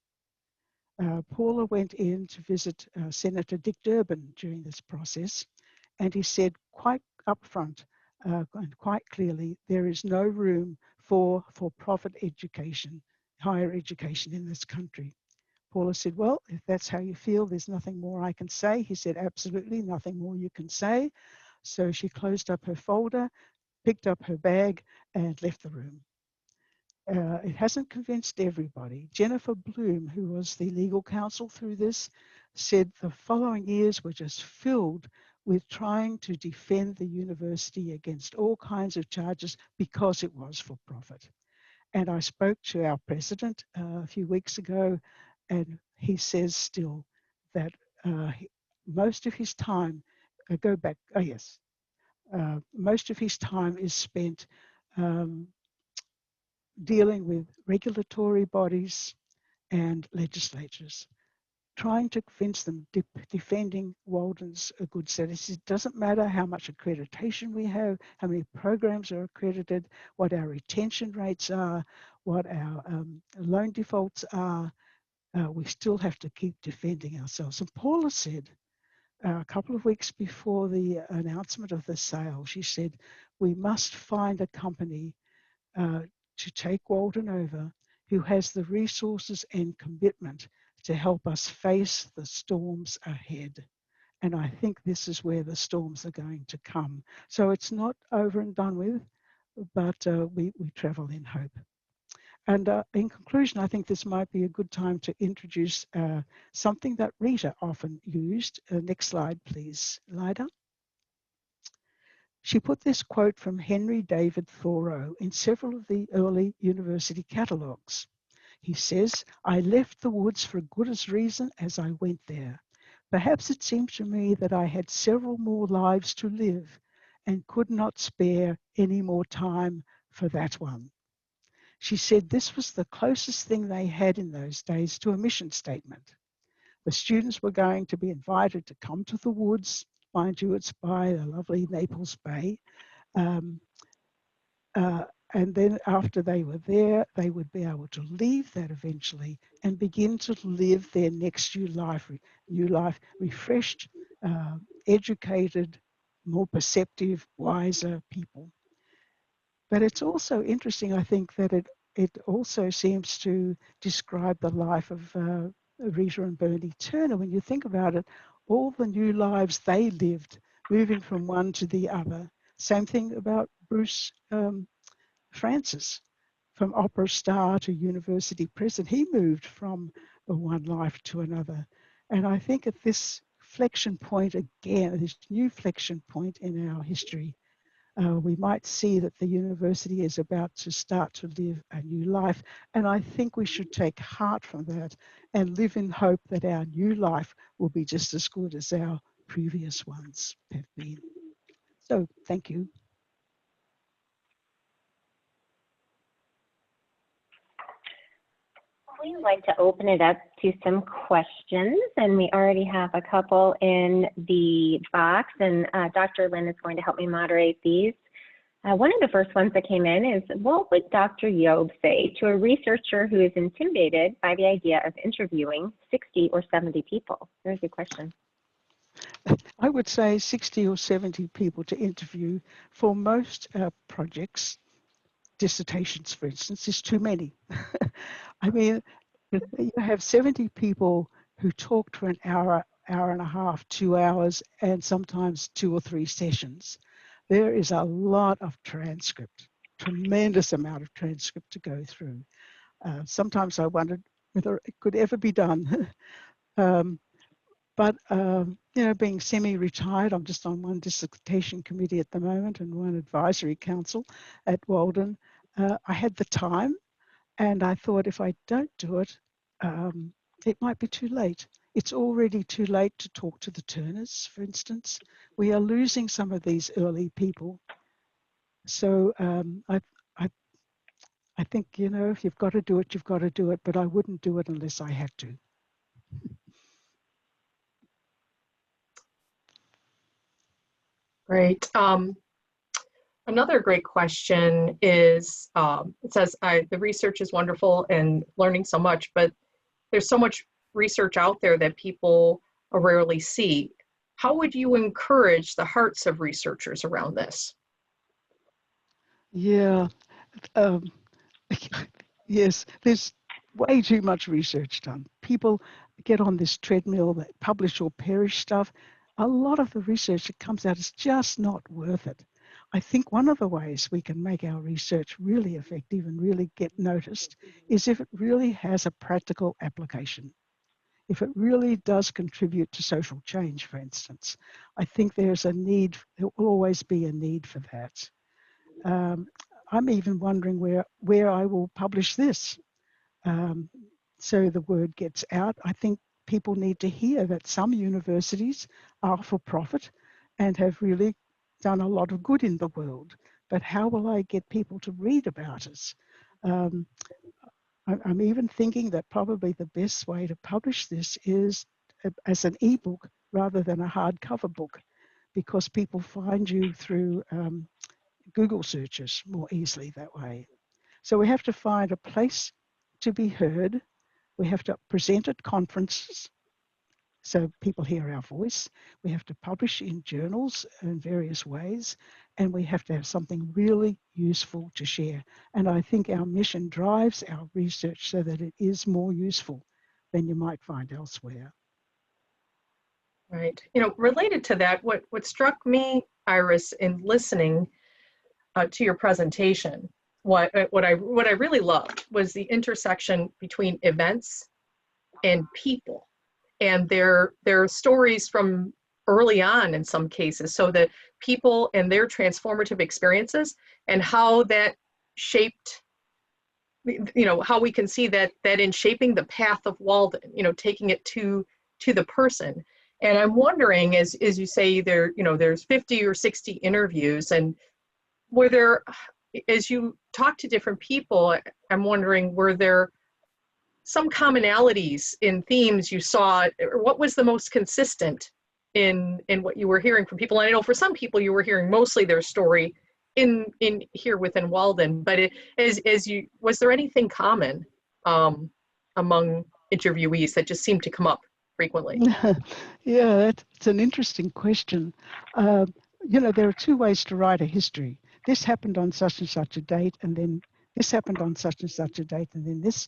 Paula went in to visit Senator Dick Durbin during this process, and he said quite upfront and quite clearly, there is no room for-profit education, higher education in this country. Paula said, well, if that's how you feel, there's nothing more I can say. He said, absolutely, nothing more you can say. So she closed up her folder, picked up her bag, and left the room. It hasn't convinced everybody. Jennifer Bloom, who was the legal counsel through this, said the following years were just filled with trying to defend the university against all kinds of charges because it was for profit. And I spoke to our president a few weeks ago, and he says still that most of his time, most of his time is spent dealing with regulatory bodies and legislatures, trying to convince them defending Walden's good status. It doesn't matter how much accreditation we have, how many programs are accredited, what our retention rates are, what our loan defaults are, we still have to keep defending ourselves. And Paula said a couple of weeks before the announcement of the sale, she said, we must find a company to take Walden over who has the resources and commitment to help us face the storms ahead. And I think this is where the storms are going to come. So it's not over and done with, but we travel in hope. And in conclusion, I think this might be a good time to introduce something that Rita often used. Next slide, please, Lida. She put this quote from Henry David Thoreau in several of the early university catalogues. He says, I left the woods for good as reason as I went there. Perhaps it seemed to me that I had several more lives to live and could not spare any more time for that one. She said this was the closest thing they had in those days to a mission statement. The students were going to be invited to come to the woods. Mind you, it's by the lovely Naples Bay. And then after they were there, they would be able to leave that eventually and begin to live their next new life refreshed, educated, more perceptive, wiser people. But it's also interesting, I think, that it also seems to describe the life of Rita and Bernie Turner. When you think about it, all the new lives they lived, moving from one to the other. Same thing about Bruce Francis, from opera star to university president. He moved from one life to another. And I think at this flexion point again, this new flexion point in our history, we might see that the university is about to start to live a new life. And I think we should take heart from that and live in hope that our new life will be just as good as our previous ones have been. So thank you.
We'd like to open it up to some questions, and we already have a couple in the box, and Dr. Lynn is going to help me moderate these. One of the first ones that came in is, what would Dr. Yob say to a researcher who is intimidated by the idea of interviewing 60 or 70 people? Very good question.
I would say 60 or 70 people to interview for most projects, dissertations, for instance, is too many. I mean, you have 70 people who talked for an hour, hour and a half, 2 hours, and sometimes 2 or 3 sessions. There is a lot of transcript, tremendous amount of transcript to go through. Sometimes I wondered whether it could ever be done. But you know, being semi-retired, I'm just on one dissertation committee at the moment and one advisory council at Walden. I had the time, and I thought if I don't do it, it might be too late. It's already too late to talk to the Turners, for instance. We are losing some of these early people. So I think, you know, if you've got to do it, you've got to do it, but I wouldn't do it unless I had to.
Great. Another great question is, it says, the research is wonderful and learning so much, but there's so much research out there that people rarely see. How would you encourage the hearts of researchers around this?
Yeah, yes, there's way too much research done. People get on this treadmill, that publish or perish stuff. A lot of the research that comes out is just not worth it. I think one of the ways we can make our research really effective and really get noticed is if it really has a practical application. If it really does contribute to social change, for instance. I think there's a need, there will always be a need for that. I'm even wondering where I will publish this. So the word gets out. I think people need to hear that some universities are for profit and have really done a lot of good in the world. But how will I get people to read about us? I'm even thinking that probably the best way to publish this is as an ebook rather than a hardcover book, because people find you through Google searches more easily that way. So we have to find a place to be heard. We have to present at conferences so people hear our voice. We have to publish in journals in various ways, and we have to have something really useful to share. And I think our mission drives our research so that it is more useful than you might find elsewhere.
Right. You know, related to that, what struck me, Iris, in listening to your presentation, what I really loved was the intersection between events and people, and their stories from early on in some cases. So the people and their transformative experiences and how that shaped, you know, how we can see that in shaping the path of Walden, you know, taking it to the person. And I'm wondering, as you say, there, you know, there's 50 or 60 interviews, and were there, as you talk to different people, I'm wondering, were there some commonalities in themes you saw, or what was the most consistent in what you were hearing from people? And I know for some people you were hearing mostly their story in here within Walden, but was there anything common among interviewees that just seemed to come up frequently?
Yeah, that's an interesting question. You know, there are 2 ways to write a history. This happened on such and such a date, and then this happened on such and such a date, and then this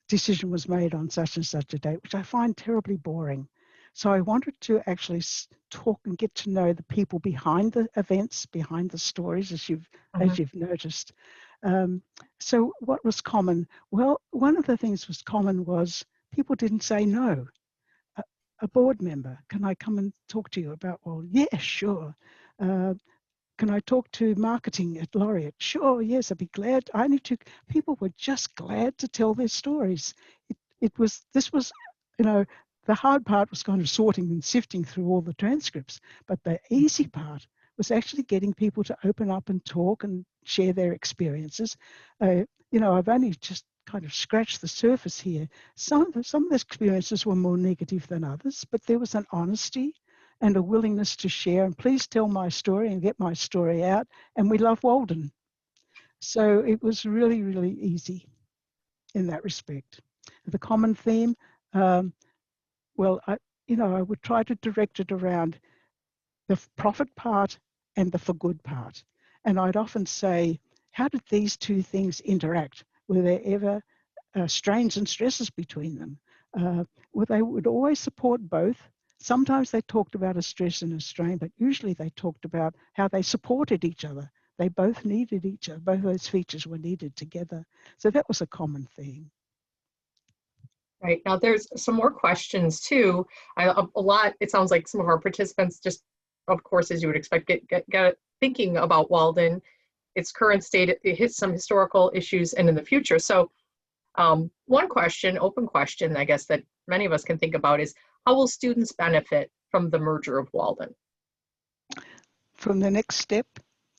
decision was made on such and such a date, which I find terribly boring. So I wanted to actually talk and get to know the people behind the events, behind the stories, as you've noticed. So what was common? Well, one of the things was common was people didn't say no. A board member, can I come and talk to you about, well, yeah, sure. Can I talk to marketing at Laureate? Sure, yes, I'd be glad. People were just glad to tell their stories. This was, you know, the hard part was kind of sorting and sifting through all the transcripts, but the easy part was actually getting people to open up and talk and share their experiences. You know, I've only just kind of scratched the surface here. Some of the experiences were more negative than others, but there was an honesty and a willingness to share, and please tell my story and get my story out. And we love Walden. So it was really, really easy in that respect. The common theme, well, I would try to direct it around the profit part and the for good part. And I'd often say, how did these two things interact? Were there ever strains and stresses between them? Well, they would always support both. Sometimes they talked about a stress and a strain, but usually they talked about how they supported each other. They both needed each other. Both those features were needed together. So that was a common theme.
Right. Now there's some more questions too. A lot, it sounds like some of our participants just, of course, as you would expect, get thinking about Walden, its current state, it hits some historical issues and in the future. So one question, open question, I guess that many of us can think about is, how will students benefit from the merger of Walden?
From the next step,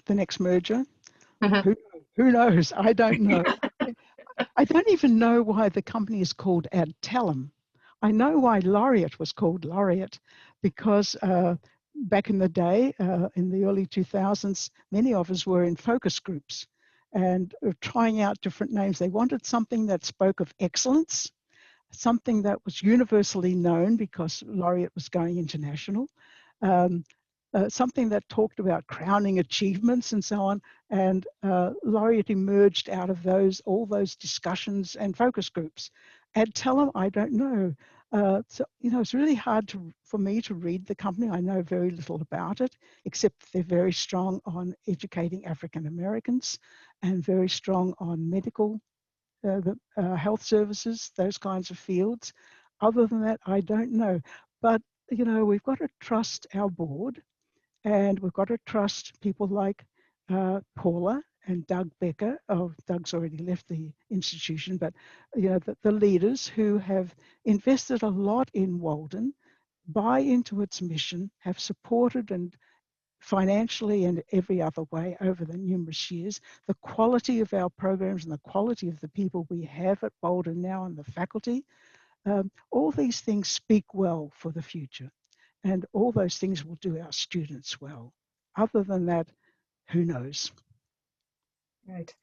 the next merger,
Mm-hmm.
who knows? I don't know. I don't even know why the company is called Adtalem. I know why Laureate was called Laureate, because back in the day, in the early 2000s, many of us were in focus groups and trying out different names. They wanted something that spoke of excellence, something that was universally known because Laureate was going international, something that talked about crowning achievements and so on. And Laureate emerged out of all those discussions and focus groups. Adtalem, I don't know. So, it's really hard for me to read the company. I know very little about it, except they're very strong on educating African Americans and very strong on medical, health services, those kinds of fields. Other than that, I don't know. But, we've got to trust our board, and we've got to trust people like Paula and Doug Becker. Oh, Doug's already left the institution, but the leaders who have invested a lot in Walden, buy into its mission, have supported and financially and every other way over the numerous years, the quality of our programs and the quality of the people we have at Walden now and the faculty, all these things speak well for the future. And all those things will do our students well. Other than that, who knows?
Right.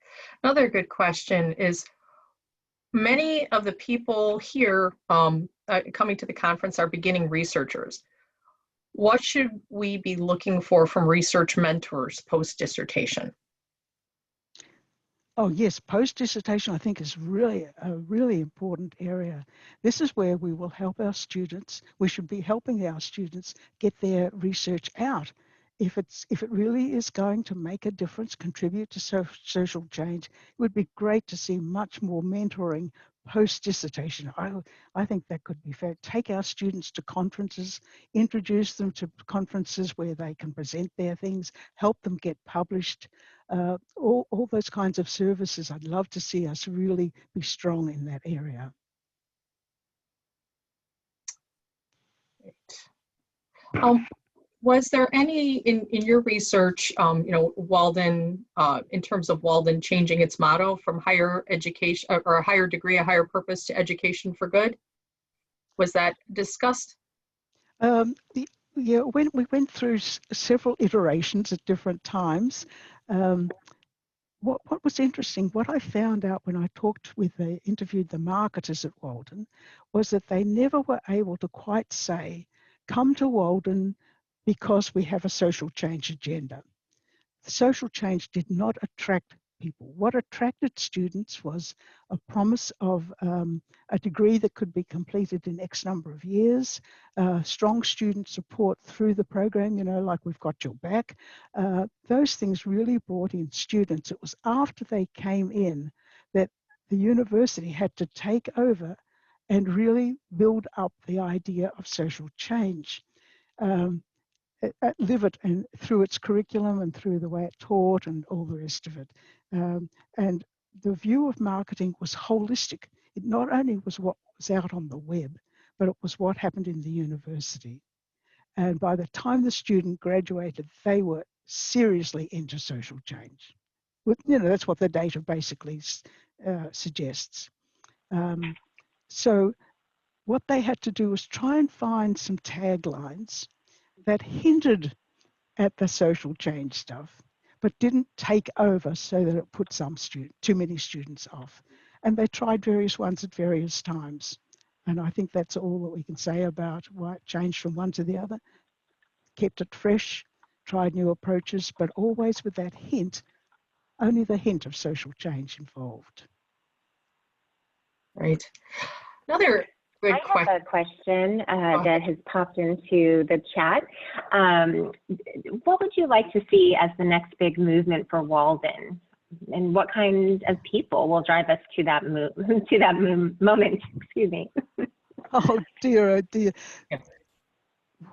Another good question is, many of the people here coming to the conference are beginning researchers. What should we be looking for from research mentors post-dissertation?
Oh yes, post-dissertation I think is really a really important area. This is where we will help our students. We should be helping our students get their research out. If it really is going to make a difference, contribute to social change, it would be great to see much more mentoring post-dissertation. I think that could be fair. Take our students to conferences, introduce them to conferences where they can present their things, help them get published. All those kinds of services. I'd love to see us really be strong in that area.
Was there any in your research, Walden, in terms of Walden changing its motto from higher education or a higher degree, a higher purpose to education for good? Was that discussed?
Yeah, when we went through several iterations at different times, what was interesting, what I found out when I interviewed the marketers at Walden, was that they never were able to quite say, come to Walden because we have a social change agenda. The social change did not attract people. What attracted students was a promise of a degree that could be completed in X number of years, strong student support through the program, like We've Got Your Back. Those things really brought in students. It was after they came in that the university had to take over and really build up the idea of social change. Live it and through its curriculum and through the way it taught and all the rest of it. And the view of marketing was holistic. It not only was what was out on the web, but it was what happened in the university. And by the time the student graduated, they were seriously into social change. That's what the data basically suggests. So what they had to do was try and find some taglines that hinted at the social change stuff, but didn't take over so that it put too many students off. And they tried various ones at various times. And I think that's all that we can say about why it changed from one to the other. Kept it fresh, tried new approaches, but always with that hint, only the hint of social change involved.
Right. Another good
I have a question that has popped into the chat. What would you like to see as the next big movement for Walden? And what kinds of people will drive us to that moment? Excuse me.
Oh dear, oh dear.
Yeah.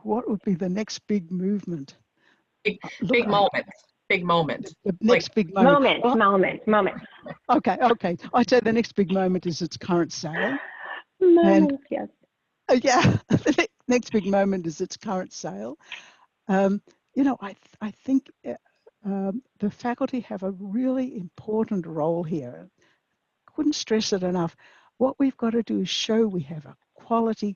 What would be the next big movement?
Big moment. Big moment.
The next big moment.
Moment.
Okay. I'd say the next big moment is its current sale.
Moments, yes.
Yeah, the next big moment is its current sale. You know, I think the faculty have a really important role here. Couldn't stress it enough. What we've got to do is show we have a quality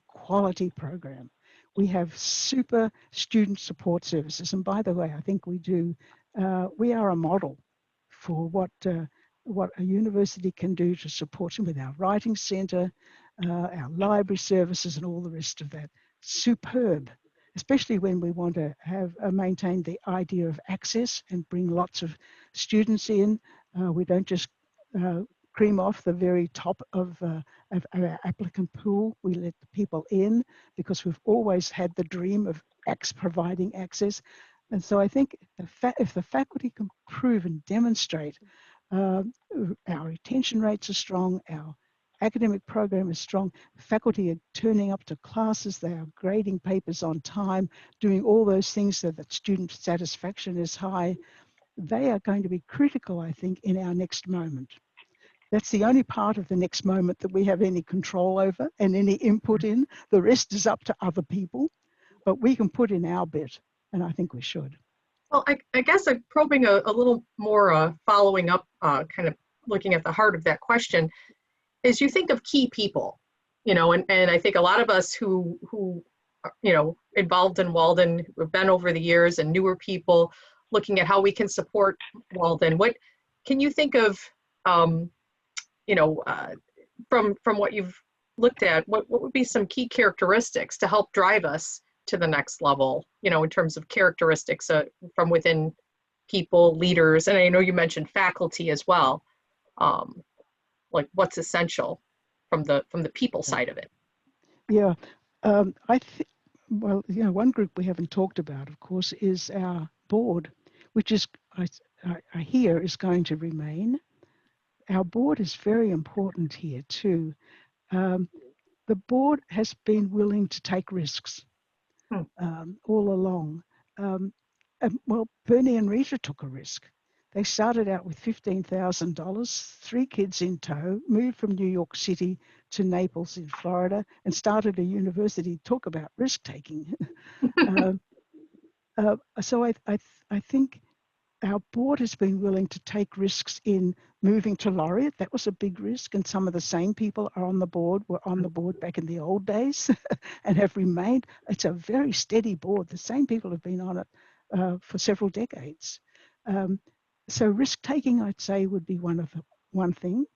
program. We have super student support services. And by the way, I think we do, we are a model for what a university can do to support them with our writing center, our library services and all the rest of that. Superb, especially when we want to have maintain the idea of access and bring lots of students in. We don't just cream off the very top of our applicant pool. We let the people in because we've always had the dream of providing access. And so I think if the faculty can prove and demonstrate our retention rates are strong, our academic program is strong, faculty are turning up to classes, they are grading papers on time, doing all those things so that student satisfaction is high, they are going to be critical, I think, in our next moment. That's the only part of the next moment that we have any control over and any input in. The rest is up to other people, but we can put in our bit, and I think we should.
Well, I guess I'm probing a little more following up, kind of looking at the heart of that question, is you think of key people, you know, and I think a lot of us who you know, involved in Walden, who have been over the years, and newer people looking at how we can support Walden. What can you think of, you know, from what you've looked at, what would be some key characteristics to help drive us to the next level, you know, in terms of characteristics from within people, leaders, and I know you mentioned faculty as well. Like what's essential from the people side of it?
Yeah, well, you know, one group we haven't talked about, of course, is our board, which is, I hear, is going to remain. Our board is very important here too. The board has been willing to take risks all along. Well, Bernie and Rita took a risk. They started out with $15,000, 3 kids in tow, moved from New York City to Naples in Florida, and started a university. Talk about risk-taking. So I think our board has been willing to take risks in moving to Laureate. That was a big risk, and some of the same people were on the board back in the old days and have remained. It's a very steady board. The same people have been on it for several decades. So risk-taking, I'd say, would be one thing.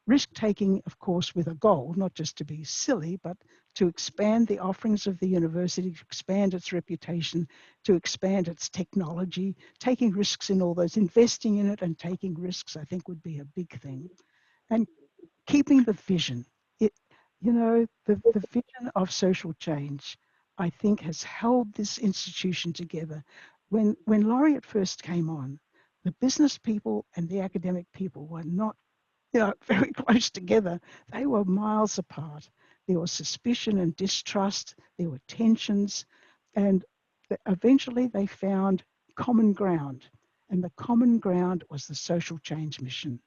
Risk-taking, of course, with a goal, not just to be silly, but to expand the offerings of the university, to expand its reputation, to expand its technology, taking risks in all those, investing in it and taking risks, I think would be a big thing. And keeping the vision. You know, the vision of social change, I think, has held this institution together. When Laureate first came on, the business people and the academic people were not, you know, very close together. They were miles apart. There was suspicion and distrust. There were tensions, and eventually they found common ground. And the common ground was the social change mission.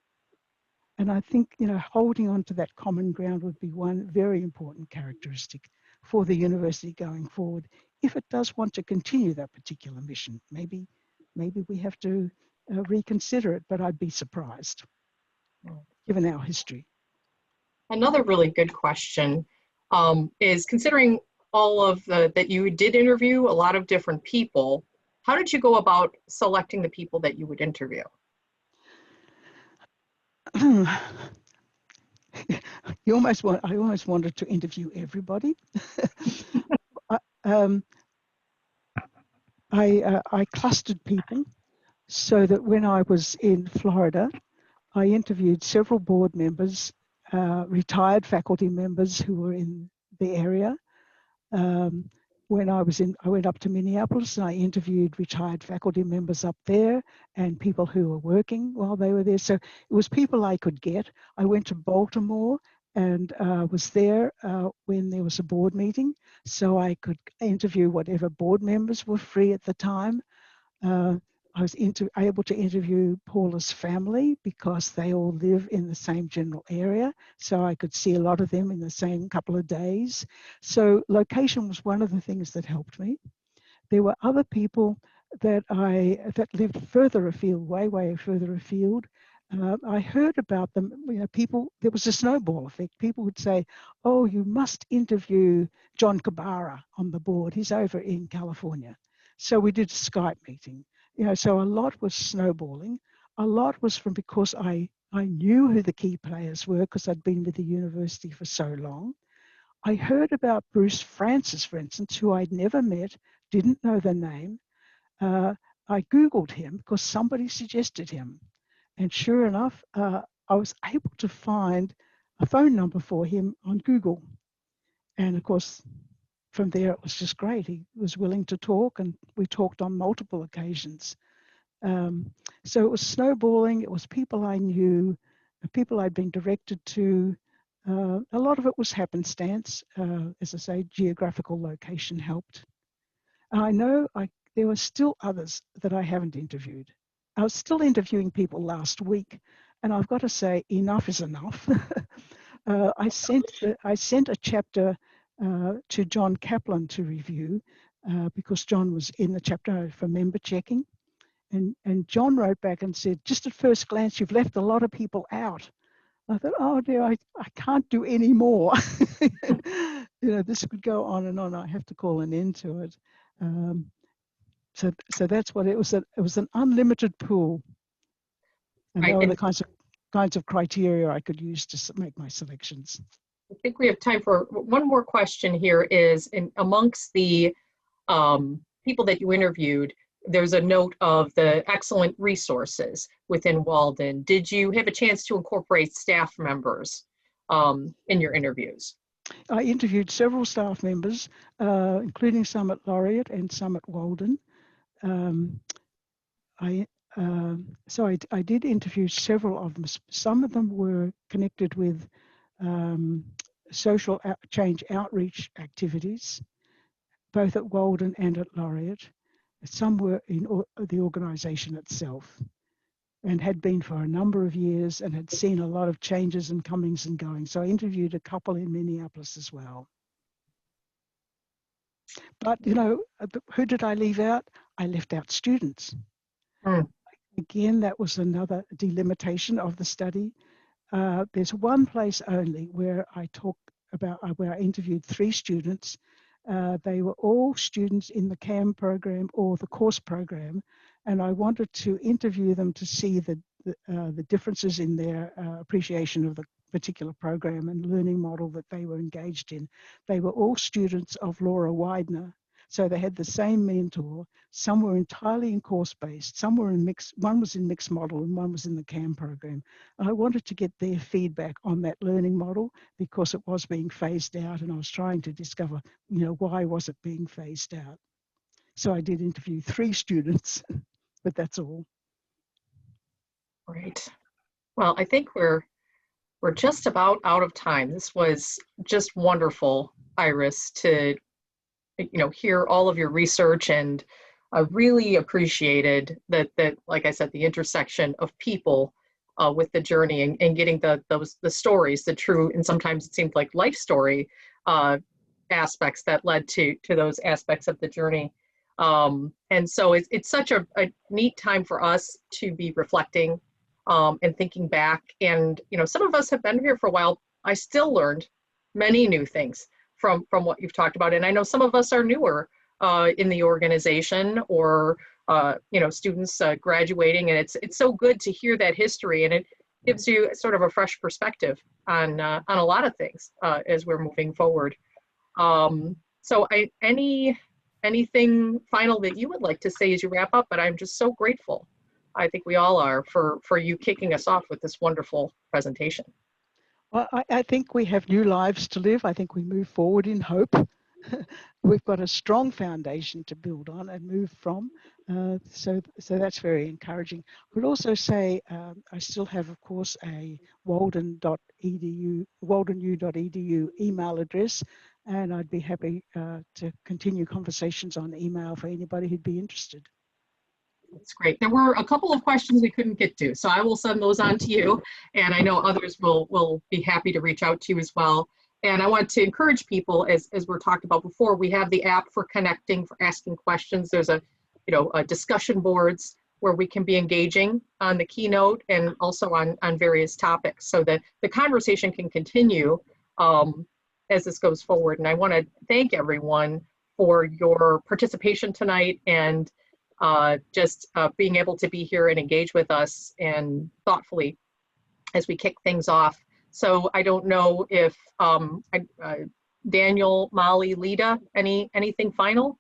And I think, you know, holding on to that common ground would be one very important characteristic for the university going forward. If it does want to continue that particular mission, maybe we have to reconsider it, but I'd be surprised, given our history.
Another really good question is considering all of that you did interview a lot of different people, how did you go about selecting the people that you would interview?
I almost wanted to interview everybody. I clustered people so that when I was in Florida, I interviewed several board members, retired faculty members who were in the area. When I went up to Minneapolis and I interviewed retired faculty members up there and people who were working while they were there. So it was people I could get. I went to Baltimore and was there when there was a board meeting, so I could interview whatever board members were free at the time. I was able to interview Paula's family because they all live in the same general area, so I could see a lot of them in the same couple of days. So location was one of the things that helped me. There were other people that lived further afield, way further afield. I heard about them, people, there was a snowball effect. People would say, oh, you must interview John Cabara on the board. He's over in California. So we did a Skype meeting. So a lot was snowballing. A lot was from because I knew who the key players were because I'd been with the university for so long. I heard about Bruce Francis, for instance, who I'd never met, didn't know the name. I Googled him because somebody suggested him. And sure enough, I was able to find a phone number for him on Google. And of course, from there, it was just great. He was willing to talk, and we talked on multiple occasions. So it was snowballing. It was people I knew, people I'd been directed to. A lot of it was happenstance. As I say, geographical location helped. And I know there were still others that I haven't interviewed. I was still interviewing people last week, and I've got to say, enough is enough. I sent a chapter to John Kaplan to review because John was in the chapter for member checking. And John wrote back and said, just at first glance, you've left a lot of people out. I thought, oh dear, I can't do any more. This could go on and on. I have to call an end to it. So that's what it was. It was an unlimited pool. And there were the kinds of criteria I could use to make my selections.
I think we have time for one more question here is, amongst the people that you interviewed, there's a note of the excellent resources within Walden. Did you have a chance to incorporate staff members in your interviews?
I interviewed several staff members, including some at Laureate and some at Walden. I did interview several of them. Some of them were connected with social change outreach activities, both at Walden and at Laureate. Some were in the organization itself and had been for a number of years and had seen a lot of changes and comings and goings. So I interviewed a couple in Minneapolis as well. But, who did I leave out? I left out students. Again, that was another delimitation of the study. There's one place only where I interviewed 3 students. They were all students in the KAM program or the course program, and I wanted to interview them to see the differences in their appreciation of the particular program and learning model that they were engaged in. They were all students of Laura Widener, so they had the same mentor. Some were entirely in course-based, some were in mixed, one was in mixed model and one was in the KAM program. And I wanted to get their feedback on that learning model because it was being phased out, and I was trying to discover, why was it being phased out? So I did interview 3 students, but that's all.
Great. Well, I think we're just about out of time. This was just wonderful, Iris, to hear all of your research, and I really appreciated that like I said, the intersection of people with the journey and getting the stories, the true, and sometimes it seemed like life story aspects that led to those aspects of the journey. And so it's such a neat time for us to be reflecting and thinking back. And some of us have been here for a while. I still learned many new things from what you've talked about. And I know some of us are newer in the organization, or you know, students graduating, and it's so good to hear that history, and it gives you sort of a fresh perspective on a lot of things as we're moving forward. So anything final that you would like to say as you wrap up? But I'm just so grateful. I think we all are for you kicking us off with this wonderful presentation.
Well, I think we have new lives to live. I think we move forward in hope. We've got a strong foundation to build on and move from. So that's very encouraging. I would also say I still have, of course, a walden.edu, waldenu.edu email address, and I'd be happy to continue conversations on email for anybody who'd be interested.
That's great. There were a couple of questions we couldn't get to, so I will send those on to you, and I know others will be happy to reach out to you as well. And I want to encourage people, as we're talked about before, we have the app for connecting, for asking questions. There's a discussion boards where we can be engaging on the keynote and also on various topics, so that the conversation can continue as this goes forward. And I want to thank everyone for your participation tonight, and just being able to be here and engage with us and thoughtfully as we kick things off. So I don't know if Daniel, Molly, Lita, anything final?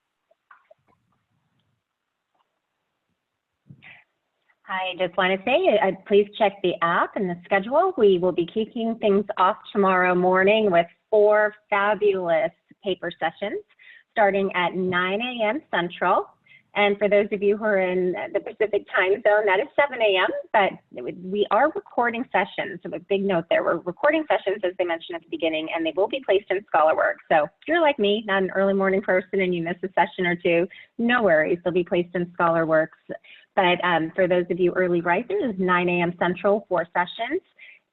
I just want to say, please check the app and the schedule. We will be kicking things off tomorrow morning with 4 fabulous paper sessions starting at 9 a.m. Central. And for those of you who are in the Pacific time zone, that is 7 a.m. But we are recording sessions. So a big note there, we're recording sessions, as they mentioned at the beginning, and they will be placed in ScholarWorks. So if you're like me, not an early morning person, and you miss a session or two, no worries, they'll be placed in ScholarWorks. But for those of you early risers, 9 a.m. Central, 4 sessions.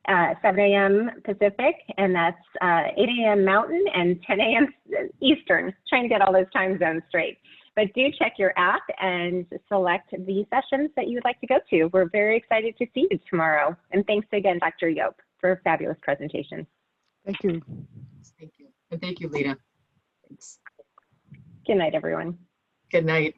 7 a.m. Pacific, and that's 8 a.m. Mountain and 10 a.m. Eastern, trying to get all those time zones straight. But do check your app and select the sessions that you would like to go to. We're very excited to see you tomorrow. And thanks again, Dr. Yope, for a fabulous presentation.
Thank you.
Thank you. And thank you, Lita. Thanks.
Good night, everyone.
Good night.